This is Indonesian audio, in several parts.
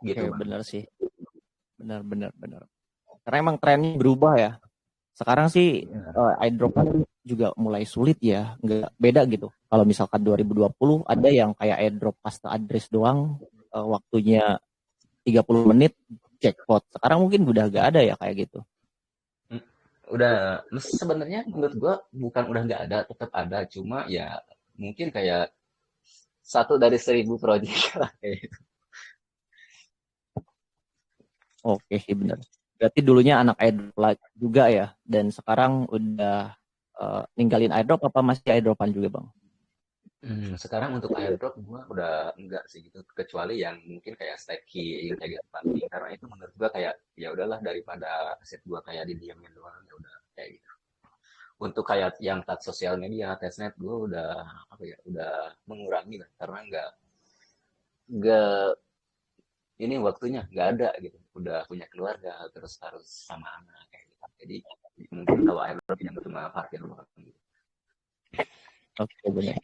gitu Oke, bang. benar sih. Benar, benar, benar. Karena emang trennya berubah ya. Sekarang sih Ya. airdrop kan juga mulai sulit ya, nggak beda gitu. Kalau misalkan 2020 ada yang kayak airdrop paste address doang, waktunya 30 menit jackpot. Sekarang mungkin udah nggak ada ya kayak gitu. Hmm, udah sebenarnya menurut gua bukan udah nggak ada, tetap ada, cuma ya mungkin kayak satu dari 1.000 proyek lah kayak gitu. Oke sih bener. Berarti dulunya anak airdrop juga ya, dan sekarang udah ninggalin airdrop apa masih airdropan juga bang? Sekarang untuk airdrop gua udah enggak sih gitu, kecuali yang mungkin kayak staking kayak gitu funding, karena itu menurut gua kayak ya udahlah daripada aset gua kayak didiamin doang ya udah kayak gitu. Untuk kayak yang tag sosial media, testnet gua udah apa ya, udah mengurangi lah karena enggak ini waktunya nggak ada gitu. Udah punya keluarga terus harus sama anak kayak gitu. Jadi mungkin kalau airdrop yang cuma parkir doang gitu. Oke bener.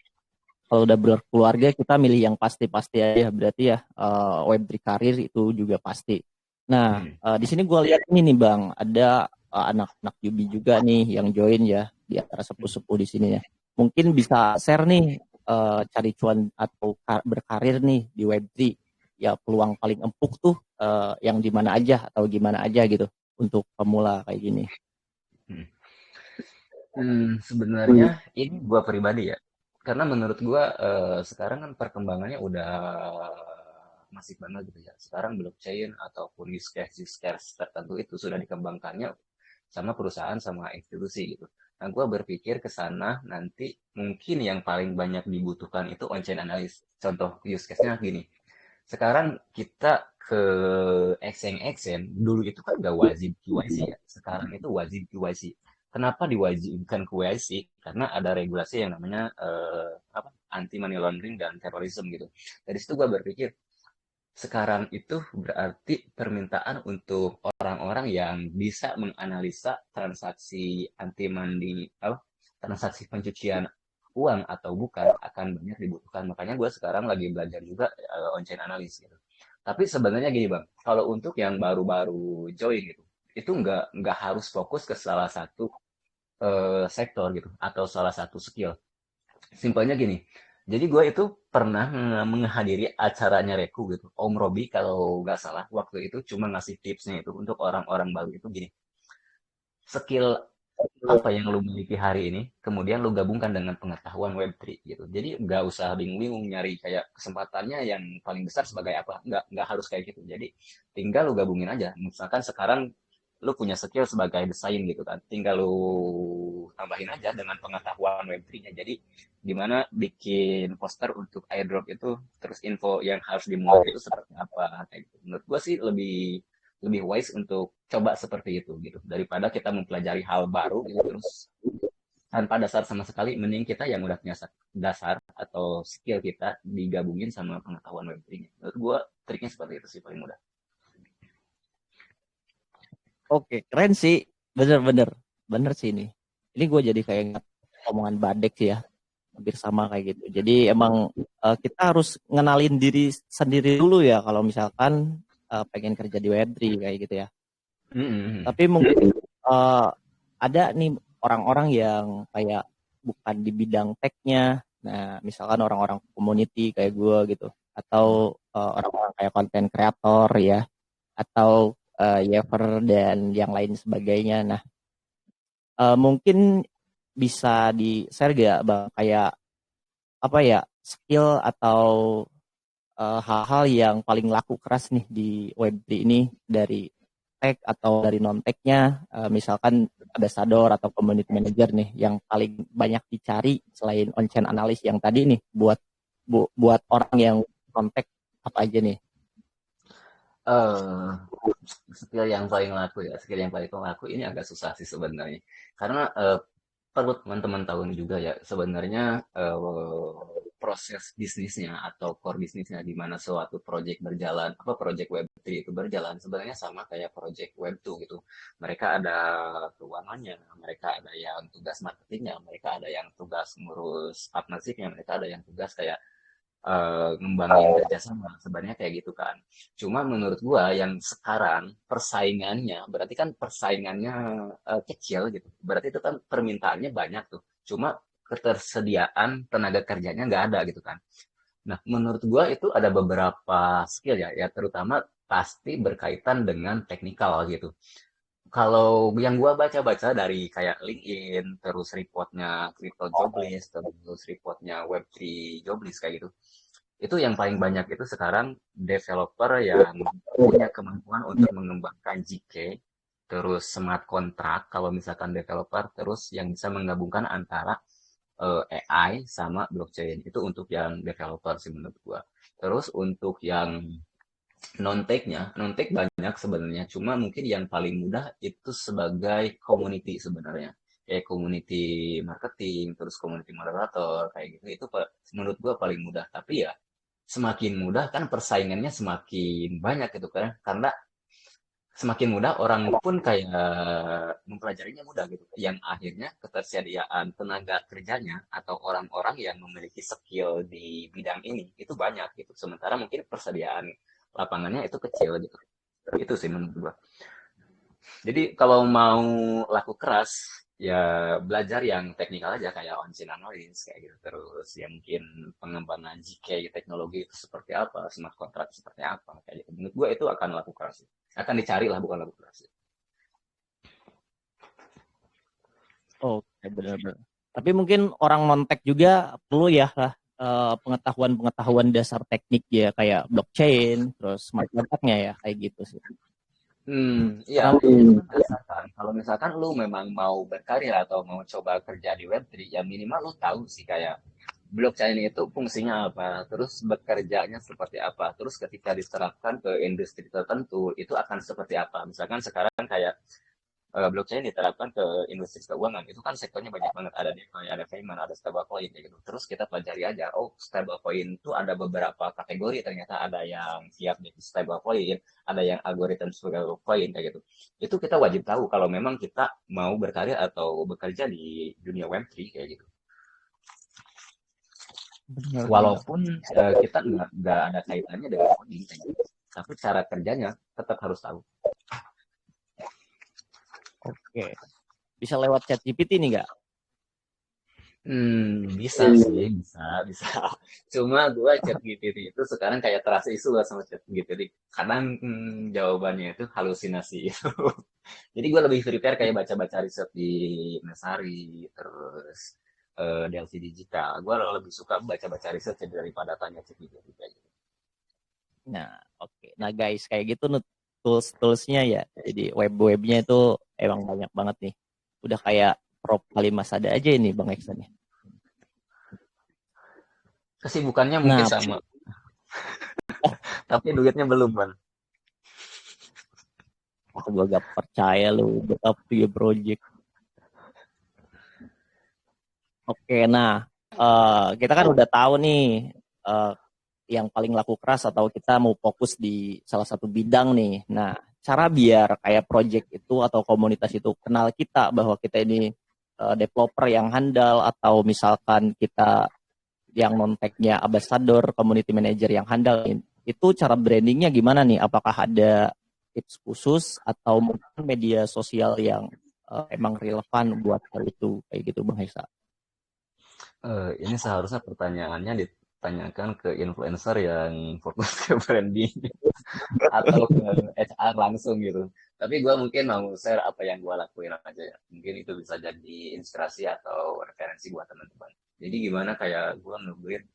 Kalau udah berkeluarga kita milih yang pasti-pasti aja berarti ya, Web3 karir itu juga pasti. Nah, Hmm. di sini gue lihat ini nih Bang, ada anak-anak Yubi juga nih yang join ya di antara sepuh-sepuh di sini ya. Mungkin bisa share nih cari cuan atau berkarir nih di Web3. Ya peluang paling empuk tuh yang di mana aja atau gimana aja gitu untuk pemula kayak gini. Hmm. Sebenarnya ini gua pribadi ya. Karena menurut gua sekarang kan perkembangannya udah masif banget gitu ya. Sekarang blockchain ataupun use case tertentu itu sudah dikembangkannya sama perusahaan sama institusi gitu. Nah, gue berpikir ke sana nanti mungkin yang paling banyak dibutuhkan itu on-chain analysis. Contoh use case-nya gini. Sekarang kita ke exchange dulu itu kan gak wajib KYC ya. Sekarang itu wajib KYC. Kenapa diwajibkan KYC? Karena ada regulasi yang namanya apa, anti money laundering dan terorisme gitu. Dari situ gue berpikir sekarang itu berarti permintaan untuk orang-orang yang bisa menganalisa transaksi anti money, apa, transaksi pencucian uang atau bukan akan banyak dibutuhkan. Makanya gue sekarang lagi belajar juga on-chain analysis gitu. Tapi sebenarnya gini bang, kalau untuk yang baru-baru join gitu, itu nggak harus fokus ke salah satu sektor gitu atau salah satu skill. Simpelnya gini, jadi gue itu pernah menghadiri acaranya Reku gitu. Om Robi kalau nggak salah waktu itu cuma ngasih tipsnya itu untuk orang-orang baru itu gini. Skill apa yang lu miliki hari ini, kemudian lu gabungkan dengan pengetahuan Web3 gitu. Jadi nggak usah bingung-bingung nyari kayak kesempatannya yang paling besar sebagai apa. Nggak harus kayak gitu. Jadi tinggal lu gabungin aja. Misalkan sekarang lu punya skill sebagai desain gitu kan. Tinggal lu tambahin aja dengan pengetahuan Web3-nya. Jadi gimana bikin poster untuk airdrop itu, terus info yang harus dimuat itu seperti apa kayak gitu. Menurut gua sih lebih lebih wise untuk coba seperti itu gitu daripada kita mempelajari hal baru gitu terus tanpa dasar sama sekali. Mending kita yang udah punya dasar atau skill kita digabungin sama pengetahuan Web3-nya. Menurut gua triknya seperti itu sih paling mudah. Oke, keren sih. Bener-bener. Bener sih ini. Ini gue jadi kayak ingat omongan Badek sih ya. Hampir sama kayak gitu. Jadi emang kita harus ngenalin diri sendiri dulu ya kalau misalkan pengen kerja di Web3 kayak gitu ya. Mm-hmm. Tapi mungkin eh, ada nih orang-orang yang kayak bukan di bidang tech-nya. Nah, misalkan orang-orang community kayak gue gitu. Atau orang-orang kayak content creator ya. Atau Yever dan yang lain sebagainya. Nah, mungkin bisa di-share gak Bang kayak apa ya skill atau hal-hal yang paling laku keras nih di Web3 ini dari tech atau dari non-technya, misalkan ambassador atau community manager nih yang paling banyak dicari selain on-chain analyst yang tadi nih buat orang yang non-tech apa aja nih? Eh, skill yang paling laku ya, skill yang paling laku ini agak susah sih sebenarnya. Karena perlu teman-teman tahu juga ya, sebenarnya proses bisnisnya atau core bisnisnya di mana suatu project berjalan, apa project Web3 itu berjalan, sebenarnya sama kayak project Web2 gitu. Mereka ada keuangannya, mereka ada yang tugas marketingnya, mereka ada yang tugas ngurus partnershipnya, mereka ada yang tugas kayak ngembangin kerjasama sebenarnya kayak gitu kan. Cuma menurut gua yang sekarang persaingannya berarti kan persaingannya kecil gitu. Berarti itu kan permintaannya banyak tuh. Cuma ketersediaan tenaga kerjanya nggak ada gitu kan. Nah, menurut gua itu ada beberapa skill ya, ya terutama pasti berkaitan dengan teknikal gitu. Kalau yang gua baca-baca dari kayak LinkedIn, terus reportnya Crypto Jobless, terus reportnya Web3 Jobless kayak gitu, itu yang paling banyak itu sekarang developer yang punya kemampuan untuk mengembangkan GK, terus smart contract kalau misalkan developer, terus yang bisa menggabungkan antara AI sama blockchain. Itu untuk yang developer sih menurut gua. Terus untuk yang non-tech banyak sebenarnya. Cuma mungkin yang paling mudah itu sebagai community sebenarnya. Kayak community marketing, terus community moderator, kayak gitu. Itu menurut gua paling mudah. Tapi ya semakin mudah kan persaingannya semakin banyak gitu kan. Karena semakin mudah orang pun kayak mempelajarinya mudah gitu. Yang akhirnya ketersediaan tenaga kerjanya atau orang-orang yang memiliki skill di bidang ini itu banyak gitu. Sementara mungkin persediaan lapangannya itu kecil gitu. Itu sih menurut gua. Jadi kalau mau laku keras ya belajar yang teknikal aja kayak on-chain analysis kayak gitu. Terus ya mungkin pengembangan GK teknologi itu seperti apa, smart contract seperti apa kayak gitu. Menurut gua itu akan laku keras. Akan dicari lah bukan laku keras. Oke, benar-benar. Tapi mungkin orang non-tech juga perlu ya lah pengetahuan-pengetahuan dasar teknik ya kayak blockchain, terus smart contract-nya ya kayak gitu sih. Iya, Karena itu kan dasar kan. Kalau misalkan lu memang mau berkarir atau mau coba kerja di Web3, ya minimal lu tahu sih kayak blockchain itu fungsinya apa, terus bekerjanya seperti apa, terus ketika diterapkan ke industri tertentu, itu akan seperti apa. Misalkan sekarang kayak blockchain diterapkan ke industri keuangan, itu kan sektornya banyak banget. Ada DeFi, ada payment, ada stablecoin, kayak gitu. Terus kita pelajari aja, oh stablecoin itu ada beberapa kategori, ternyata ada yang siap di stablecoin, ada yang algoritma stablecoin, kayak gitu. Itu kita wajib tahu kalau memang kita mau berkarya atau bekerja di dunia Web3, kayak gitu. benar-benar. Walaupun kita nggak ada kaitannya dengan coding, kayak gitu. Tapi cara kerjanya tetap harus tahu. Oke. Bisa lewat chat GPT nih nggak? Bisa sih, bisa, bisa. Cuma gue chat GPT itu sekarang kayak terasa isu lah sama chat GPT. Kadang jawabannya itu halusinasi itu. Jadi gue lebih prepare kayak baca-baca riset di Mesari, terus Delphi Digital. Gue lebih suka baca-baca riset daripada tanya chat GPT kayak gitu. Nah, oke. Nah, guys, kayak gitu tools-toolsnya ya. Jadi web-webnya itu emang banyak banget nih. Udah kayak Prop kali Masada aja ini Bang Eksan ya. Kesibukannya mungkin Nah, sama, tapi duitnya belum, Bang. aku gak percaya lu backup punya project. Oke, nah kita kan udah tahu nih eh, yang paling laku keras atau kita mau fokus di salah satu bidang nih. Nah, cara biar kayak project itu atau komunitas itu kenal kita bahwa kita ini developer yang handal atau misalkan kita yang non-technya ambassador, community manager yang handal. Itu cara brandingnya gimana nih? Apakah ada tips khusus atau mungkin media sosial yang emang relevan buat hal itu kayak gitu Bang Hesa? Ini seharusnya pertanyaannya ditanyakan ke influencer yang fokus ke branding atau ke HR langsung gitu. Tapi gue mungkin mau share apa yang gue lakuin aja ya. Mungkin itu bisa jadi inspirasi atau referensi buat teman-teman. Jadi gimana kayak gue nge-build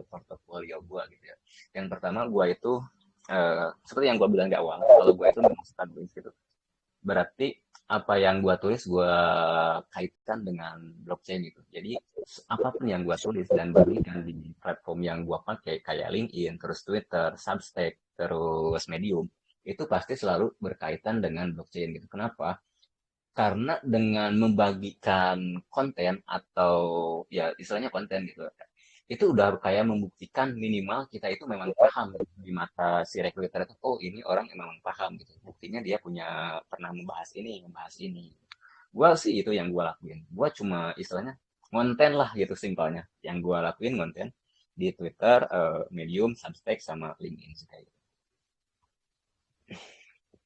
portofolio gue gitu ya. Yang pertama gue itu seperti yang gue bilang di awal, kalau gue itu memang suka nulis gitu. Berarti apa yang gue tulis gue kaitkan dengan blockchain gitu. Jadi apapun yang gue tulis dan bagikan di platform yang gue pakai kayak LinkedIn, terus Twitter, Substack, terus Medium, itu pasti selalu berkaitan dengan blockchain gitu. Kenapa? Karena dengan membagikan konten atau ya istilahnya konten gitu, itu udah kayak membuktikan minimal kita itu memang paham gitu, di mata si recruiter itu, oh ini orang memang paham gitu. Buktinya dia punya pernah membahas ini, membahas ini. Gua sih itu yang gua lakuin. Gua cuma istilahnya konten lah gitu simpelnya. Yang gua lakuin konten. di Twitter, Medium, Substack, sama LinkedIn sih kayak gitu.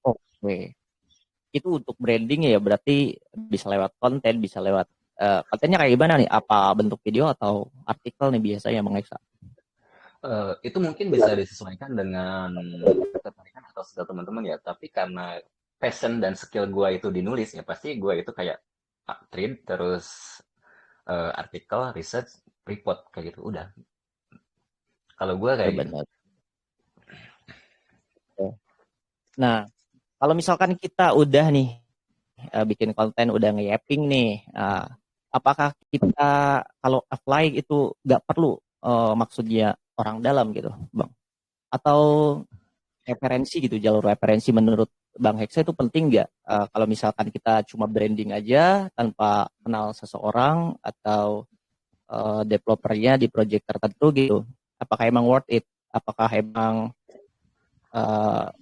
Oke. Itu untuk branding ya, berarti bisa lewat konten, bisa lewat kontennya kayak gimana nih? Apa bentuk video atau artikel nih biasanya Bang Eksa? Itu mungkin bisa disesuaikan dengan ketertarikan atau skill teman-teman ya. Tapi karena passion dan skill gue itu dinulis ya pasti gue itu kayak read terus artikel, research, report kayak gitu. Udah. Kalau gue kayak gitu. Benar-benar. Nah, kalau misalkan kita udah nih bikin konten, udah nge-yapping nih, apakah kita kalau apply itu nggak perlu maksudnya orang dalam gitu, Bang? Atau referensi gitu, jalur referensi menurut Bang Hexa itu penting nggak? Kalau misalkan kita cuma branding aja tanpa kenal seseorang atau developernya di project tertentu gitu, apakah emang worth it? Apakah emang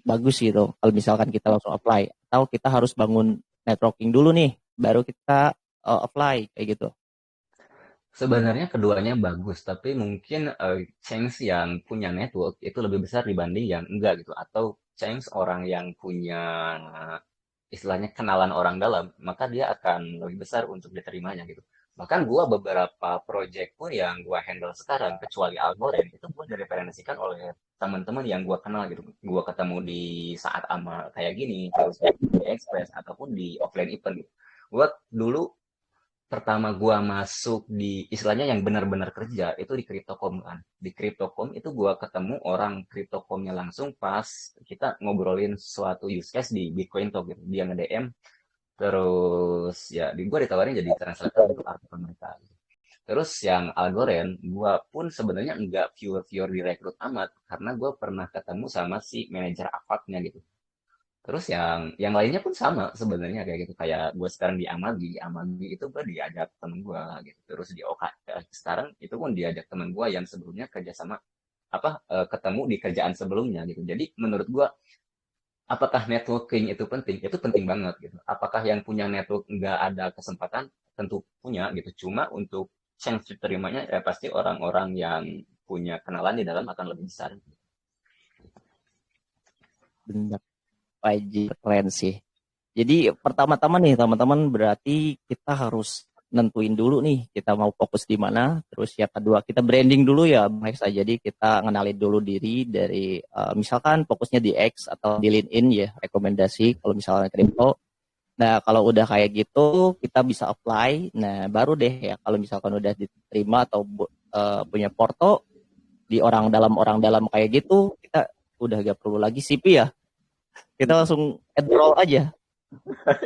bagus gitu kalau misalkan kita langsung apply, atau kita harus bangun networking dulu nih baru kita apply kayak gitu. Sebenarnya keduanya bagus, tapi mungkin chance yang punya network itu lebih besar dibanding yang enggak gitu. Atau chance orang yang punya istilahnya kenalan orang dalam, maka dia akan lebih besar untuk diterimanya gitu. Bahkan gua beberapa project pun yang gua handle sekarang, kecuali Algorand, itu gua direferensikan oleh teman-teman yang gua kenal gitu. Gua ketemu di saat amal kayak gini, terus di Express ataupun di offline event gitu. Gua dulu pertama gua masuk di istilahnya yang benar-benar kerja itu di Cryptocom kan. Di Cryptocom itu gua ketemu orang Cryptocomnya langsung pas kita ngobrolin suatu use case di Bitcoin Talk gitu. Dia nge-DM terus ya di gua ditawarin jadi translator untuk artikel mereka gitu. Terus yang Algorand, gua pun sebenarnya nggak pure-pure direkrut amat karena gua pernah ketemu sama si manajer akadnya gitu. Terus yang lainnya pun sama sebenarnya kayak gitu. Kayak gue sekarang di Amagi itu gue diajak temen gue gitu. Terus di OK sekarang itu pun diajak temen gue yang sebelumnya kerja sama ketemu di kerjaan sebelumnya gitu. Jadi menurut gue apakah networking itu penting? Itu penting banget gitu. Apakah yang punya network nggak ada kesempatan? Tentu punya gitu. Cuma untuk chance diterimanya ya pasti orang-orang yang punya kenalan di dalam akan lebih besar. Benar, wajib, keren sih. Jadi pertama-tama nih teman-teman, berarti kita harus nentuin dulu nih kita mau fokus di mana. Terus yang kedua kita branding dulu ya Bang Hexa. Jadi kita ngenalin dulu diri dari misalkan fokusnya di X atau di LinkedIn ya, rekomendasi kalau misalnya crypto. Nah, kalau udah kayak gitu, kita bisa apply. Nah, baru deh ya, kalau misalkan udah diterima atau punya porto di orang dalam kayak gitu, kita udah gak perlu lagi CV ya. Kita langsung enroll aja.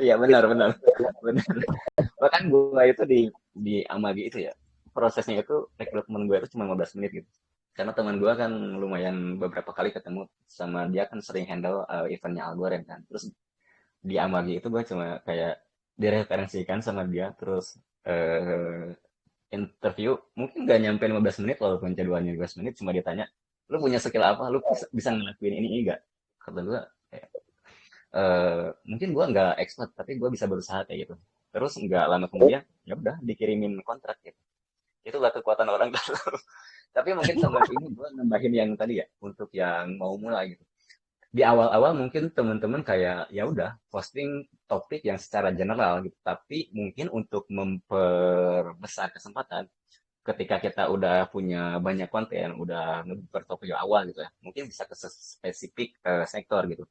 Iya benar benar benar. Bahkan gue itu di Amagi itu ya prosesnya itu rekrutmen gue itu cuma 15 menit gitu. Karena teman gue kan lumayan beberapa kali ketemu sama dia kan sering handle eventnya Algorand kan. Terus di Amagi itu gue cuma kayak direferensikan sama dia terus interview mungkin gak nyampe 15 menit walaupun jadwalnya 15 menit cuma ditanya lu punya skill apa lu bisa ngelakuin ini enggak kata gue mungkin gue nggak expert tapi gue bisa berusaha kayak gitu terus nggak lama kemudian ya udah dikirimin kontrak gitu itulah kekuatan orang dalam tapi mungkin sama ini gue nambahin yang tadi ya untuk yang mau mulai gitu di awal-awal mungkin teman-teman kayak ya udah posting topik yang secara general gitu tapi mungkin untuk memperbesar kesempatan ketika kita udah punya banyak konten udah bertopik awal gitu ya mungkin bisa ke spesifik sektor gitu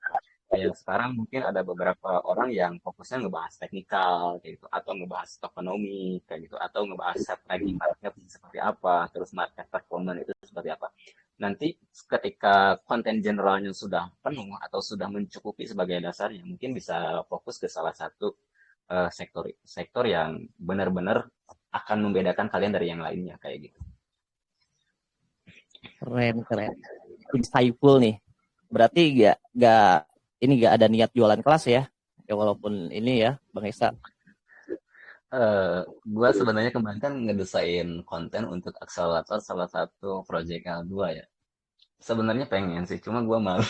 kayak sekarang mungkin ada beberapa orang yang fokusnya ngebahas teknikal kayak gitu atau ngebahas ekonomi kayak gitu atau ngebahas strategi market seperti apa terus market performance itu seperti apa nanti ketika konten generalnya sudah penuh atau sudah mencukupi sebagai dasarnya mungkin bisa fokus ke salah satu sektor sektor yang benar-benar akan membedakan kalian dari yang lainnya kayak gitu. Keren, keren. Insightful nih. Berarti gak ini gak ada niat jualan kelas ya? Ya walaupun ini ya, Bang Esa. Gue sebenarnya kemarin kan ngedesain konten untuk akselerator salah satu proyek L2 ya. Sebenarnya pengen sih, cuma gue malu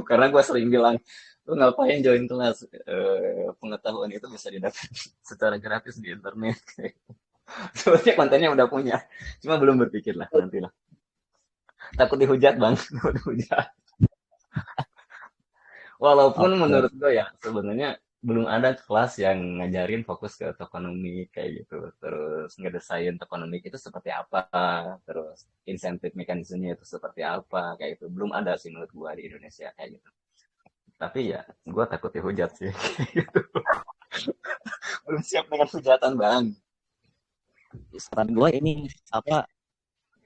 karena gue sering bilang, lu ngapain join kelas? Pengetahuan itu bisa didapat secara gratis di internet. Sebenarnya kontennya udah punya, cuma belum berpikir lah nanti lah. takut dihujat bang, takut dihujat. Walaupun Oke. menurut gue ya sebenarnya belum ada kelas yang ngajarin fokus ke tokenomics kayak gitu. Terus ngedesain tokenomics itu seperti apa, terus insentif mekanismenya itu seperti apa kayak gitu. Belum ada sih menurut gue di Indonesia kayak gitu. Tapi ya gue takut dihujat sih. Belum siap dengan hujatan bang. Saran gue ini apa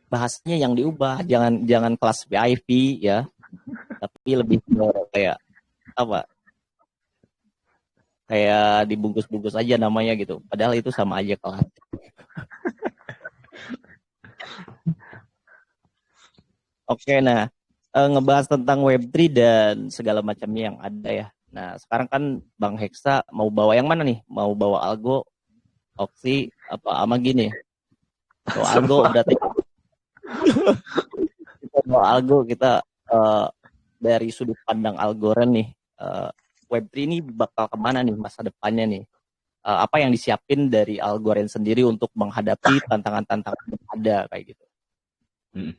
bahasnya yang diubah, jangan jangan kelas VIP ya, tapi lebih ke kayak apa, kayak dibungkus-bungkus aja namanya gitu, padahal itu sama aja kelas. Oke, nah ngebahas tentang Web3 dan segala macamnya yang ada ya. Nah sekarang kan Bang Hexa mau bawa yang mana nih, mau bawa Algo, Oxy, apa ama gini? Bawa Algo Semua. berarti kita bawa Algo, kita eh, dari sudut pandang Algoren nih, eh, Web3 ini bakal kemana nih masa depannya nih? Apa yang disiapin dari Algoren sendiri untuk menghadapi tantangan-tantangan yang ada kayak gitu? Hmm.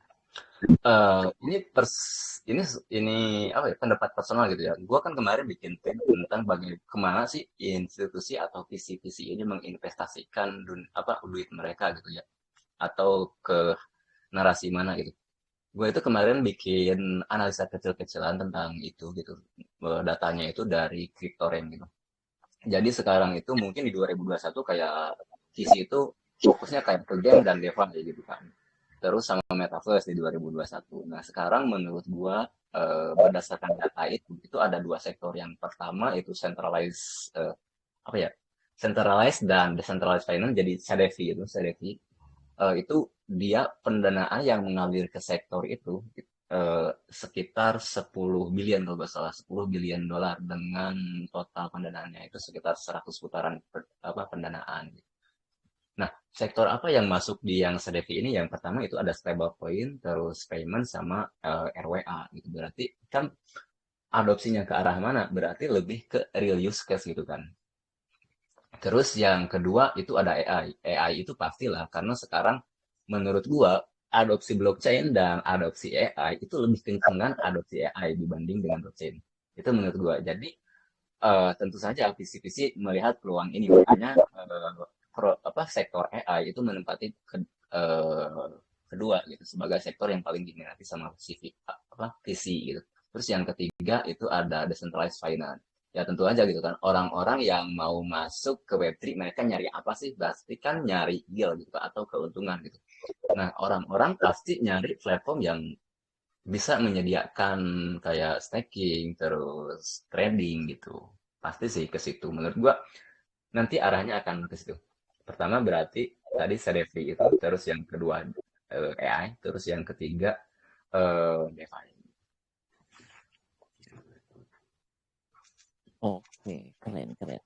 Ini ini ini apa ya pendapat personal gitu ya. Gua kan kemarin bikin tim tentang bagaimana sih institusi atau visi-visi ini menginvestasikan duit mereka gitu ya, atau ke narasi mana gitu. Gue itu kemarin bikin analisa kecil-kecilan tentang itu gitu. Datanya itu dari CryptoRank gitu. Jadi sekarang itu mungkin di 2021 kayak visi itu fokusnya kayak ke game dan DeFi gitu kan. Terus sama Metaverse di 2021. Nah, sekarang menurut gua berdasarkan data itu ada dua sektor. Yang pertama itu centralized apa ya? Centralized dan decentralized finance jadi CDV itu, CDV. Itu dia pendanaan yang mengalir ke sektor itu sekitar 10 billion kalau nggak salah, 10 billion dolar dengan total pendanaannya itu sekitar 100 putaran pendanaan. Nah, sektor apa yang masuk di yang CDV ini? Yang pertama itu ada stablecoin, terus payment sama RWA gitu. Berarti kan adopsinya ke arah mana? Berarti lebih ke real use case gitu kan. Terus yang kedua itu ada AI. AI itu pastilah karena sekarang menurut gua adopsi blockchain dan adopsi AI itu lebih kencengan adopsi AI dibanding dengan blockchain. Itu menurut gua. Jadi tentu saja visi-visi melihat peluang ini makanya sektor AI itu menempati kedua gitu sebagai sektor yang paling diminati sama visi gitu. Terus yang ketiga itu ada decentralized finance. Ya tentu aja gitu kan orang-orang yang mau masuk ke Web3 mereka nyari apa sih? Pasti kan nyari yield gitu atau keuntungan gitu. Nah, orang-orang pasti nyari platform yang bisa menyediakan kayak staking terus trading gitu. Pasti sih ke situ. Menurut gua nanti arahnya akan ke situ. Pertama berarti tadi CDV itu, terus yang kedua AI, terus yang ketiga DeFi. Oke, keren keren.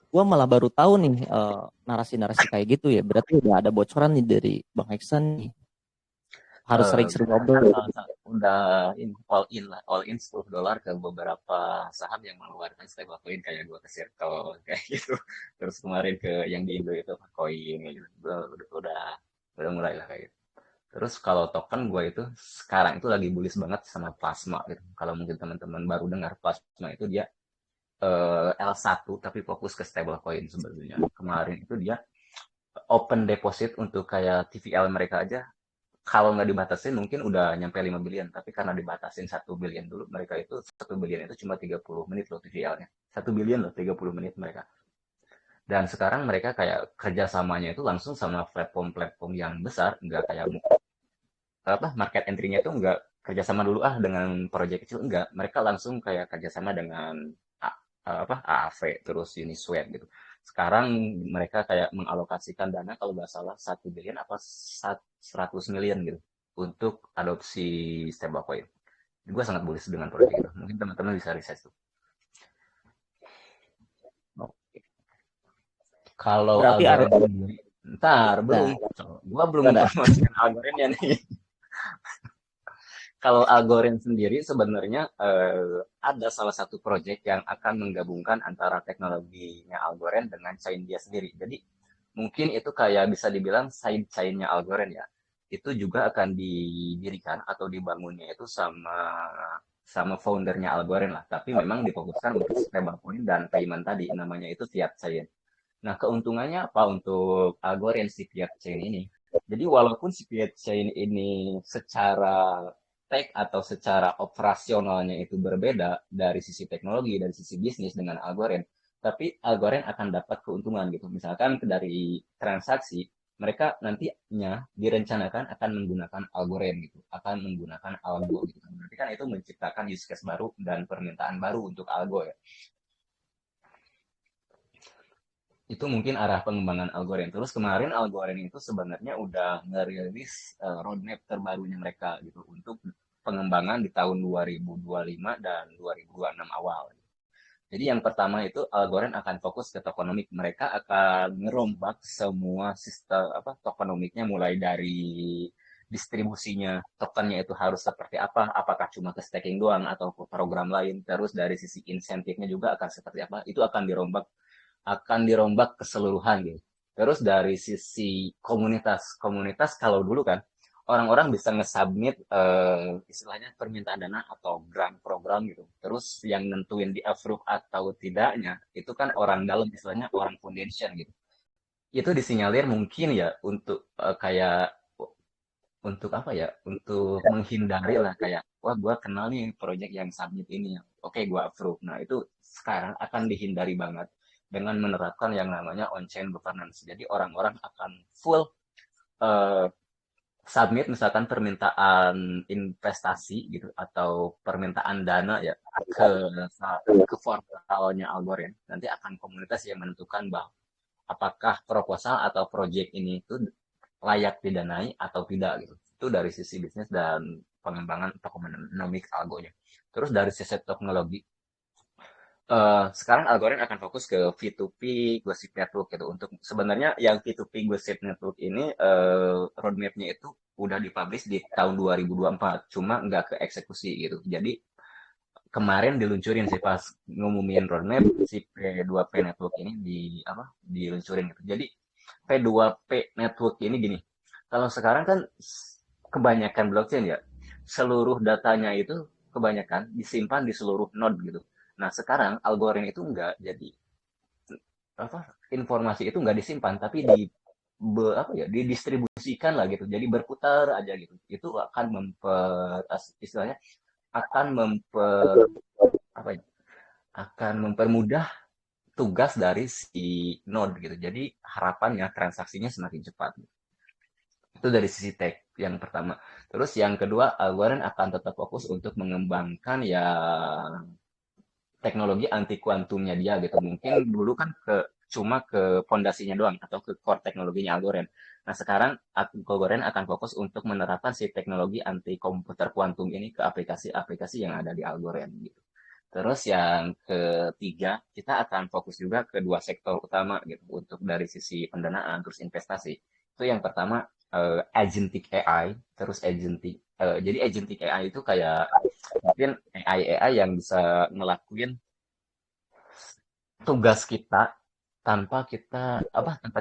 Gua malah baru tahu nih narasi-narasi kayak gitu ya. Berarti udah ada bocoran nih dari Bang Heksan nih. Harus sering-sering Gua ngobrol nih. udah all in lah, all in $10 ke beberapa saham yang mengeluarkan stablecoin kayak gua ke Circle kayak gitu. Terus kemarin ke yang di Indo itu Coin kayak gitu. Udah mulai lah kayak gitu. Terus kalau token gue itu sekarang itu lagi bullish banget sama Plasma gitu. Kalau mungkin teman-teman baru dengar Plasma itu dia L1 tapi fokus ke stablecoin sebenarnya. Kemarin itu dia open deposit untuk kayak TVL mereka aja kalau nggak dibatasin mungkin udah nyampe 5 billion tapi karena dibatasin 1 billion dulu mereka itu 1 billion itu cuma 30 menit loh TVL-nya 1 billion loh 30 menit mereka dan sekarang mereka kayak kerjasamanya itu langsung sama platform-platform yang besar nggak kayak market entry-nya itu nggak kerjasama dulu dengan proyek kecil enggak mereka langsung kayak kerjasama dengan AAV terus Uniswap gitu sekarang mereka kayak mengalokasikan dana kalau nggak salah 1 billion apa 100 million gitu untuk adopsi stablecoin gue sangat bullish dengan proyek itu mungkin teman-teman bisa riset tuh Oke. kalau Berarti Algoren sendiri ntar belum nah, gue belum ada. mempromosikan Algorennya nih. Kalau Algorin sendiri sebenarnya ada salah satu proyek yang akan menggabungkan antara teknologinya Algoren dengan chain dia sendiri. Jadi mungkin itu kayak bisa dibilang side chainnya Algoren ya. itu juga akan didirikan atau dibangunnya itu sama sama foundernya Algorand lah, tapi memang difokuskan untuk stablecoin dan payment tadi, namanya itu fiat chain. Nah, keuntungannya apa untuk Algorand si fiat chain ini? Jadi walaupun si fiat chain ini secara tech atau secara operasionalnya itu berbeda dari sisi teknologi, dari sisi bisnis dengan Algorand, tapi Algorand akan dapat keuntungan gitu. Misalkan dari transaksi, mereka nantinya direncanakan akan menggunakan Algorand gitu, akan menggunakan algo gitu. Berarti kan itu menciptakan use case baru dan permintaan baru untuk algo ya. Itu mungkin arah pengembangan Algorand. Terus kemarin Algorand itu sebenarnya udah ngerilis roadmap terbarunya mereka gitu untuk pengembangan di tahun 2025 dan 2026 awal. Jadi yang pertama itu Algorand akan fokus ke tokenomik. Mereka akan ngerombak semua sistem apa tokenomiknya mulai dari distribusinya tokennya itu harus seperti apa, apakah cuma ke staking doang atau ke program lain, terus dari sisi insentifnya juga akan seperti apa, itu akan dirombak keseluruhan gitu. Terus dari sisi komunitas, komunitas kalau dulu kan orang-orang bisa nge-submit istilahnya permintaan dana atau grant program gitu. Terus yang nentuin di approve atau tidaknya itu kan orang dalam istilahnya orang foundation gitu. Itu disinyalir mungkin ya untuk kayak untuk apa ya? Untuk menghindari lah kayak wah gua kenal nih project yang submit ini ya. Oke, gua approve. Nah, itu sekarang akan dihindari banget dengan menerapkan yang namanya on-chain governance. Jadi orang-orang akan full eh, submit misalkan permintaan investasi gitu atau permintaan dana ya ke ke portalnya Algorand. Nanti akan komunitas yang menentukan bahwa apakah proposal atau project ini itu layak didanai atau tidak gitu. Itu dari sisi bisnis dan pengembangan tokenomik algonya. Terus dari sisi teknologi, sekarang Algorand akan fokus ke V2P Gossip Network gitu. Untuk sebenarnya yang V2P Gossip Network ini roadmap-nya itu udah dipublish di tahun 2024, cuma nggak ke eksekusi gitu. Jadi kemarin diluncurin sih pas ngumumin roadmap si P2P Network ini diluncurin gitu. Jadi P2P Network ini gini, kalau sekarang kan kebanyakan blockchain ya, seluruh datanya itu kebanyakan disimpan di seluruh node gitu. Nah sekarang Algorand itu enggak, jadi apa informasi itu enggak disimpan tapi apa ya didistribusikan lah gitu, jadi berputar aja gitu. Itu akan istilahnya akan apa ya, akan mempermudah tugas dari si node gitu. Jadi harapannya transaksinya semakin cepat. Itu dari sisi tech yang pertama. Terus yang kedua, Algorand akan tetap fokus untuk mengembangkan ya teknologi anti kuantumnya dia gitu. Mungkin dulu kan cuma ke fondasinya doang atau ke core teknologinya Algorand. Nah, sekarang Algorand akan fokus untuk menerapkan si teknologi anti komputer kuantum ini ke aplikasi-aplikasi yang ada di Algorand gitu. Terus yang ketiga, kita akan fokus juga ke dua sektor utama gitu untuk dari sisi pendanaan terus investasi. Itu yang pertama agentic AI, terus jadi agentic AI itu kayak mungkin AI yang bisa ngelakuin tugas kita tanpa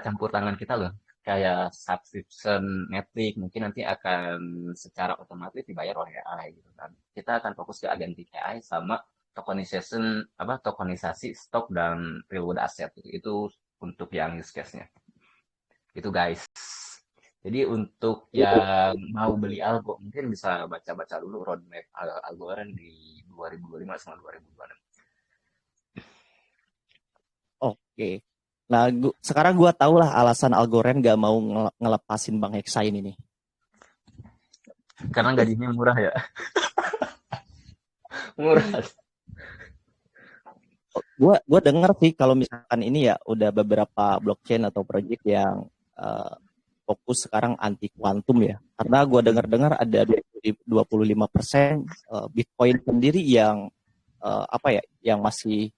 campur tangan kita loh. Kayak subscription Netflix mungkin nanti akan secara otomatis dibayar oleh AI gitu kan. Kita akan fokus ke agentic AI sama tokenisasi stok dan real world asset gitu. Itu untuk yang use case-nya. Itu guys. Jadi untuk yang mau beli algo mungkin bisa baca-baca dulu roadmap Algorand di 2025 sama 2026. Oke. Nah, sekarang gue tahu lah alasan Algorand gak mau ngelepasin Bang Heksain ini. Karena gajinya murah ya. Murah. Gue denger sih kalau misalkan ini ya udah beberapa blockchain atau project yang fokus sekarang anti kuantum ya. Karena gue dengar ada 25% Bitcoin sendiri yang yang masih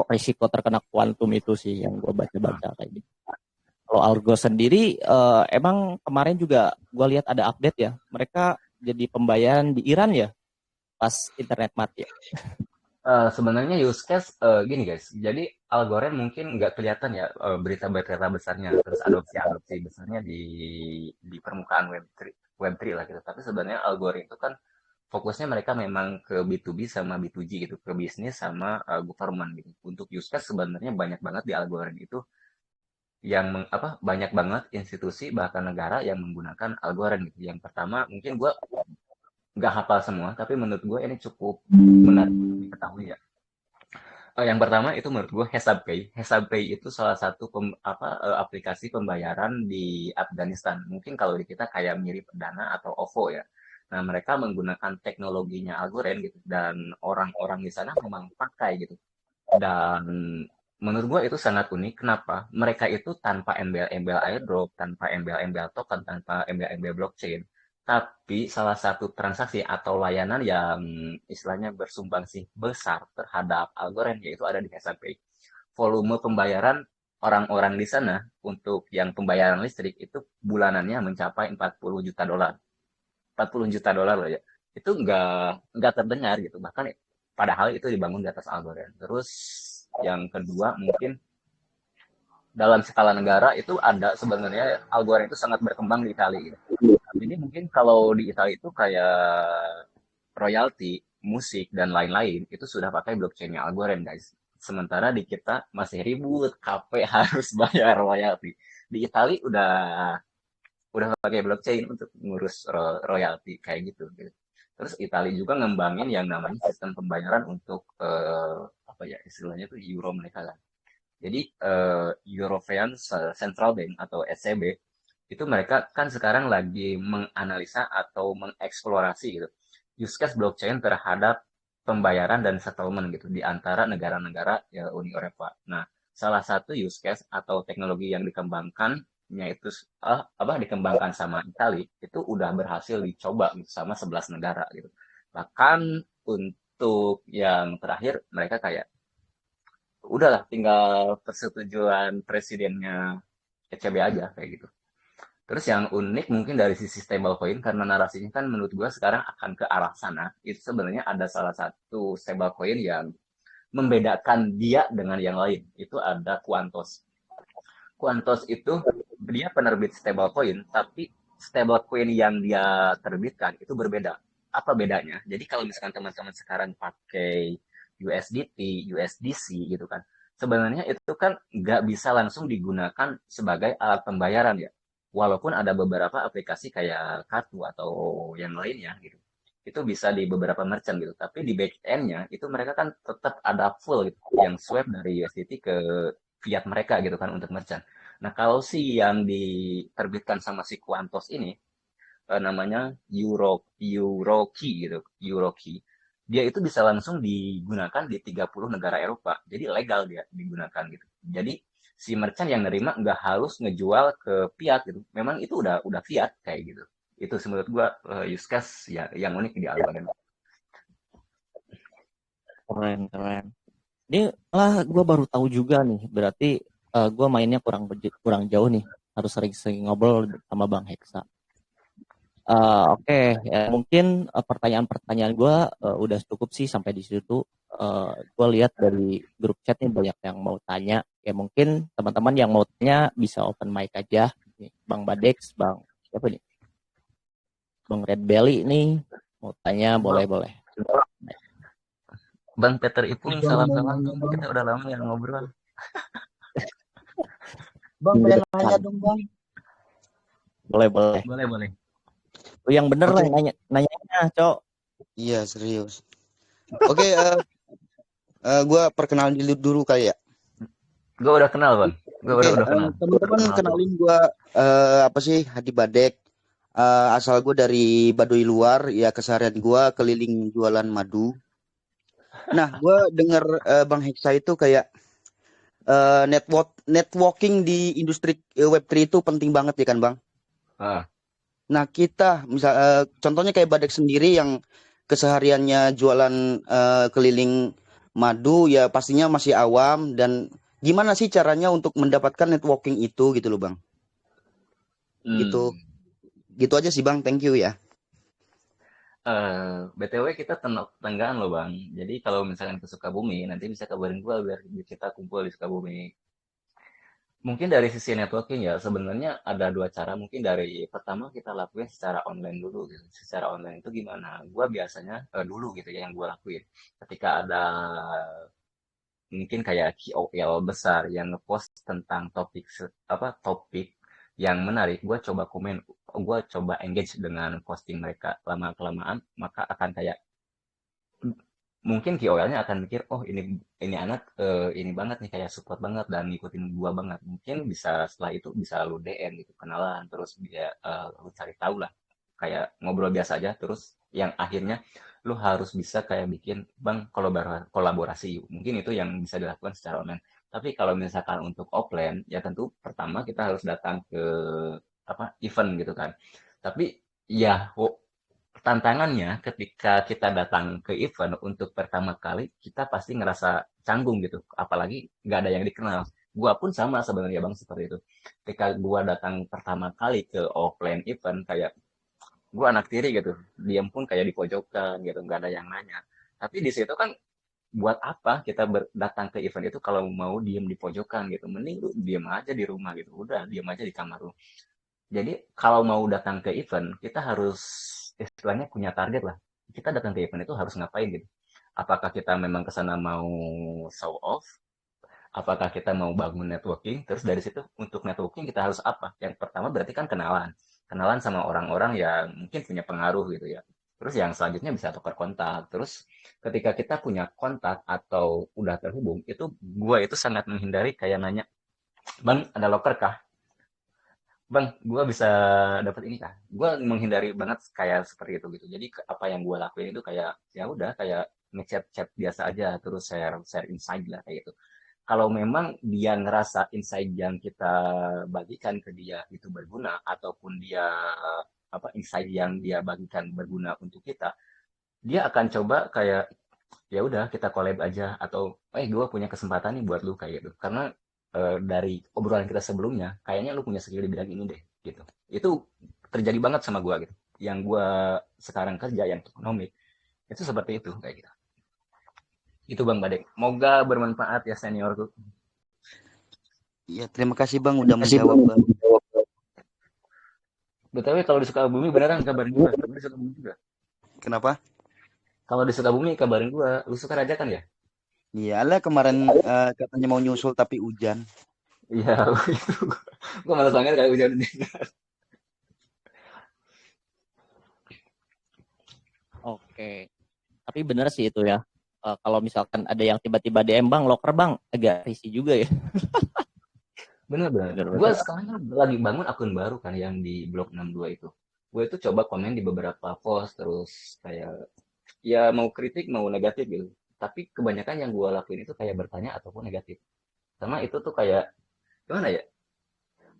resiko terkena kuantum itu sih yang gue baca-baca kayak gitu. Kalau Algo sendiri emang kemarin juga gue lihat ada update ya, mereka jadi pembayaran di Iran ya pas internet mati ya. Sebenarnya use case gini guys. Jadi Algorand mungkin nggak kelihatan ya berita-berita besarnya, terus adopsi-adopsi besarnya di permukaan Web3 lah gitu. Tapi sebenarnya Algorand itu kan fokusnya mereka memang ke B2B sama B2G gitu, ke bisnis sama government gitu. Untuk use case sebenarnya banyak banget di Algorand itu banyak banget institusi bahkan negara yang menggunakan Algorand gitu. Yang pertama mungkin gue nggak hafal semua, tapi menurut gue ini cukup menarik untuk diketahui ya. Yang pertama itu menurut gue Hesabpay. Hesabpay itu salah satu aplikasi pembayaran di Afghanistan. Mungkin kalau di kita kayak mirip Dana atau OVO ya. Nah, mereka menggunakan teknologinya Algorand gitu dan orang-orang di sana memang pakai gitu. Dan menurut gue itu sangat unik. Kenapa? Mereka itu tanpa embel-embel airdrop, tanpa embel-embel token, tanpa embel-embel blockchain. Tapi salah satu transaksi atau layanan yang istilahnya bersumbangsi besar terhadap Algorand yaitu ada di Hesabpay. Volume pembayaran orang-orang di sana untuk yang pembayaran listrik itu bulanannya mencapai 40 juta dolar. 40 juta dolar loh ya. Itu nggak terdengar gitu. Bahkan padahal itu dibangun di atas Algorand. Terus yang kedua mungkin dalam skala negara itu ada sebenarnya Algorand itu sangat berkembang di Italia gitu. Jadi mungkin kalau di Italia itu kayak royalti, musik, dan lain-lain, itu sudah pakai blockchain-nya Algorand, guys. Sementara di kita masih ribut, kafe harus bayar royalti. Di Italia udah pakai blockchain untuk ngurus royalti kayak gitu, gitu. Terus Italia juga ngembangin yang namanya sistem pembayaran untuk apa ya istilahnya tuh euro mereka lah. Jadi European Central Bank atau ECB itu mereka kan sekarang lagi menganalisa atau mengeksplorasi gitu use case blockchain terhadap pembayaran dan settlement gitu di antara negara-negara ya, Uni Eropa. Nah, salah satu use case atau teknologi yang dikembangkannya itu dikembangkan sama Italia itu udah berhasil dicoba gitu sama 11 negara gitu. Bahkan untuk yang terakhir mereka kayak udahlah tinggal persetujuan presidennya ECB aja kayak gitu. Terus yang unik mungkin dari sisi stablecoin karena narasinya kan menurut gua sekarang akan ke arah sana. Itu sebenarnya ada salah satu stablecoin yang membedakan dia dengan yang lain. Itu ada Quantos. Quantos itu dia penerbit stablecoin, tapi stablecoin yang dia terbitkan itu berbeda. Apa bedanya? Jadi kalau misalkan teman-teman sekarang pakai USDT, USDC gitu kan, sebenarnya itu kan nggak bisa langsung digunakan sebagai alat pembayaran ya. Walaupun ada beberapa aplikasi kayak kartu atau yang lainnya gitu. Itu bisa di beberapa merchant gitu. Tapi di back end-nya itu mereka kan tetap ada full gitu. Yang swap dari USDT ke fiat mereka gitu kan untuk merchant. Nah, kalau si yang diterbitkan sama si Quantos ini namanya Eurokey gitu, Eurokey. Dia itu bisa langsung digunakan di 30 negara Eropa. Jadi legal dia digunakan gitu. Jadi si merchant yang nerima nggak harus ngejual ke fiat gitu. Memang itu udah fiat kayak gitu. Itu menurut gua use case ya yang unik di Algorand. Keren, keren. Ini lah gue baru tahu juga nih. Berarti gue mainnya kurang jauh nih. Harus sering-sering ngobrol sama Bang Heksa. Oke, ya, mungkin pertanyaan-pertanyaan gue udah cukup sih sampai di situ. Gue lihat dari grup chat nih banyak yang mau tanya. Ya mungkin teman-teman yang mau tanya bisa open mic aja. Nih, Bang Badex, Bang siapa nih? Bang Red Belly nih mau tanya boleh-boleh. Bang Peter Ipung, salam-salam dong. Kita udah lama ya ngobrol. Bang, pengen nanya dong, Bang. Boleh. Boleh. Yang bener lah nanya, Cok. Iya, serius. Oke, gue perkenalan dulu kali ya. Gue udah kenal, Bang. Gue udah kenal. Teman-teman kenalin gue apa sih Hadi Badek. Asal gue dari Baduy Luar, ya keseharian gue keliling jualan madu. Nah, gue denger Bang Heksa itu kayak networking di industri Web3 itu penting banget ya kan, Bang? Nah, kita misal contohnya kayak Badek sendiri yang kesehariannya jualan keliling madu ya pastinya masih awam dan gimana sih caranya untuk mendapatkan networking itu gitu loh, Bang? Gitu aja sih, Bang. Thank you ya. BTW kita tenggaan loh Bang. Jadi kalau misalkan ke Sukabumi, nanti bisa kabarin gua biar kita kumpul di Sukabumi. Mungkin dari sisi networking ya, sebenarnya ada dua cara. Mungkin dari pertama kita lakuin secara online dulu gitu. Secara online itu gimana? Gua biasanya dulu gitu ya yang gua lakuin. Ketika ada mungkin kayak KOL besar yang ngepost tentang topik yang menarik, gue coba engage dengan posting mereka. Lama kelamaan maka akan kayak mungkin KOL-nya akan mikir, oh ini anak ini banget nih, kayak support banget dan ngikutin gua banget. Mungkin bisa setelah itu bisa lu DM gitu, kenalan, terus dia lu cari tahu lah, kayak ngobrol biasa aja. Terus yang akhirnya lu harus bisa kayak bikin bang kolaborasi. Mungkin itu yang bisa dilakukan secara online. Tapi kalau misalkan untuk offline, ya tentu pertama kita harus datang ke event gitu kan. Tapi ya tantangannya ketika kita datang ke event untuk pertama kali, kita pasti ngerasa canggung gitu. Apalagi nggak ada yang dikenal. Gua pun sama sebenarnya Bang seperti itu. Ketika gua datang pertama kali ke offline event, kayak gua anak tiri gitu. Diam pun kayak di pojokan gitu, nggak ada yang nanya. Tapi di situ kan buat apa kita datang ke event itu kalau mau diem di pojokan gitu. Mending lu diem aja di rumah gitu. Udah, diem aja di kamar lu. Jadi kalau mau datang ke event, kita harus istilahnya punya target lah. Kita datang ke event itu harus ngapain gitu. Apakah kita memang ke sana mau show off? Apakah kita mau bangun networking? Terus dari situ untuk networking kita harus apa? Yang pertama berarti kan kenalan. Kenalan sama orang-orang yang mungkin punya pengaruh gitu ya. Terus yang selanjutnya bisa tukar kontak. Terus ketika kita punya kontak atau udah terhubung, itu gua itu sangat menghindari kayak nanya, "Bang, ada loker kah?" Bang, gue bisa dapat ini kah? Gue menghindari banget kayak seperti itu gitu. Jadi apa yang gue lakuin itu kayak ya udah kayak ngechat-chat biasa aja, terus share share insight lah kayak gitu. Kalau memang dia ngerasa insight yang kita bagikan ke dia itu berguna, ataupun dia insight yang dia bagikan berguna untuk kita, dia akan coba kayak ya udah kita collab aja, atau gue punya kesempatan nih buat lu kayak gitu. Karena dari obrolan kita sebelumnya kayaknya lu punya skill di bidang ini deh gitu. Itu terjadi banget sama gue gitu. Yang gue sekarang kerja yang ekonomi itu seperti itu kayak gitu. Itu Bang Badek, moga bermanfaat ya seniorku. Ya, terima kasih Bang udah menjawab Bang. BTW kalau di Sukabumi beneran kabarin gue. Di Sukabumi juga. Kenapa? Kalau di Sukabumi kabarin gue. Lu suka aja kan ya? Iyalah kemarin katanya mau nyusul tapi hujan. Iya, itu gue malas banget kayak hujan. Oke. Tapi bener sih itu ya. Kalau misalkan ada yang tiba-tiba DM bang, loker bang, agak risih juga ya. Bener-bener. Gue sekarang kan lagi bangun akun baru kan yang di blog 62 itu. Gue itu coba komen di beberapa post, terus kayak ya mau kritik mau negatif gitu. Tapi kebanyakan yang gue lakuin itu kayak bertanya ataupun negatif. Karena itu tuh kayak gimana ya?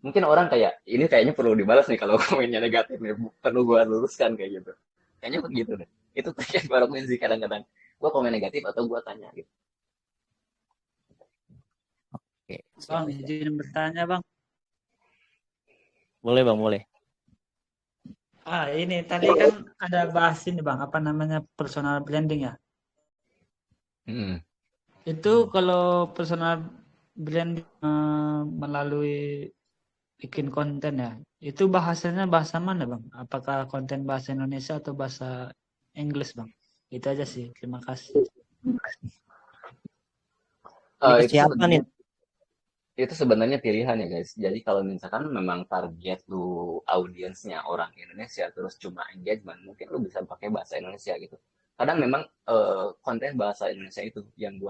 Mungkin orang kayak ini kayaknya perlu dibalas nih kalau komennya negatif nih, perlu gue luruskan kayak gitu. Kayaknya begitu deh. Itu kayak gue lakuin sih kadang-kadang. Gue komen negatif atau gue tanya gitu. Oke, Bang, izin bertanya Bang. Boleh Bang, boleh. Ini tadi kan ada bahas ini Bang, apa namanya personal branding ya. Hmm. Itu kalau personal branding melalui bikin konten ya, itu bahasanya bahasa mana Bang? Apakah konten bahasa Indonesia atau bahasa Inggris Bang? Itu aja sih, terima kasih. Ini kesiapan nih. Itu sebenarnya pilihan ya guys. Jadi kalau misalkan memang target lu audiensnya orang Indonesia terus cuma engagement, mungkin lu bisa pakai bahasa Indonesia gitu. Kadang memang konten bahasa Indonesia itu yang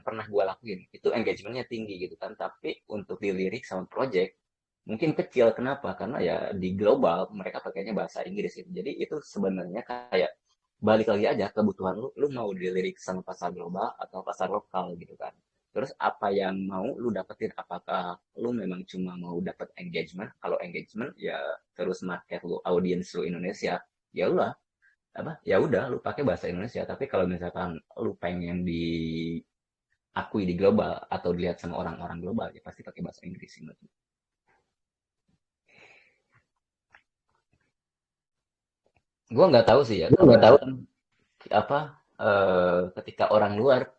pernah gua lakuin itu engagementnya tinggi gitu kan. Tapi untuk di lirik sama project mungkin kecil. Kenapa? Karena ya di global mereka pakainya bahasa Inggris gitu. Jadi itu sebenarnya kayak balik lagi aja kebutuhan lu, lu mau dilirik sama pasar global atau pasar lokal gitu kan. Terus apa yang mau lu dapetin? Apakah lu memang cuma mau dapet engagement? Kalau engagement ya terus market lu, audiens lu Indonesia, ya udah ya udah lu pakai bahasa Indonesia. Tapi kalau misalkan lu pengen diakui di global atau dilihat sama orang-orang global, ya pasti pakai bahasa Inggris sih. Gue nggak tahu sih ya, Gue nggak karena tahu. kan apa ketika orang luar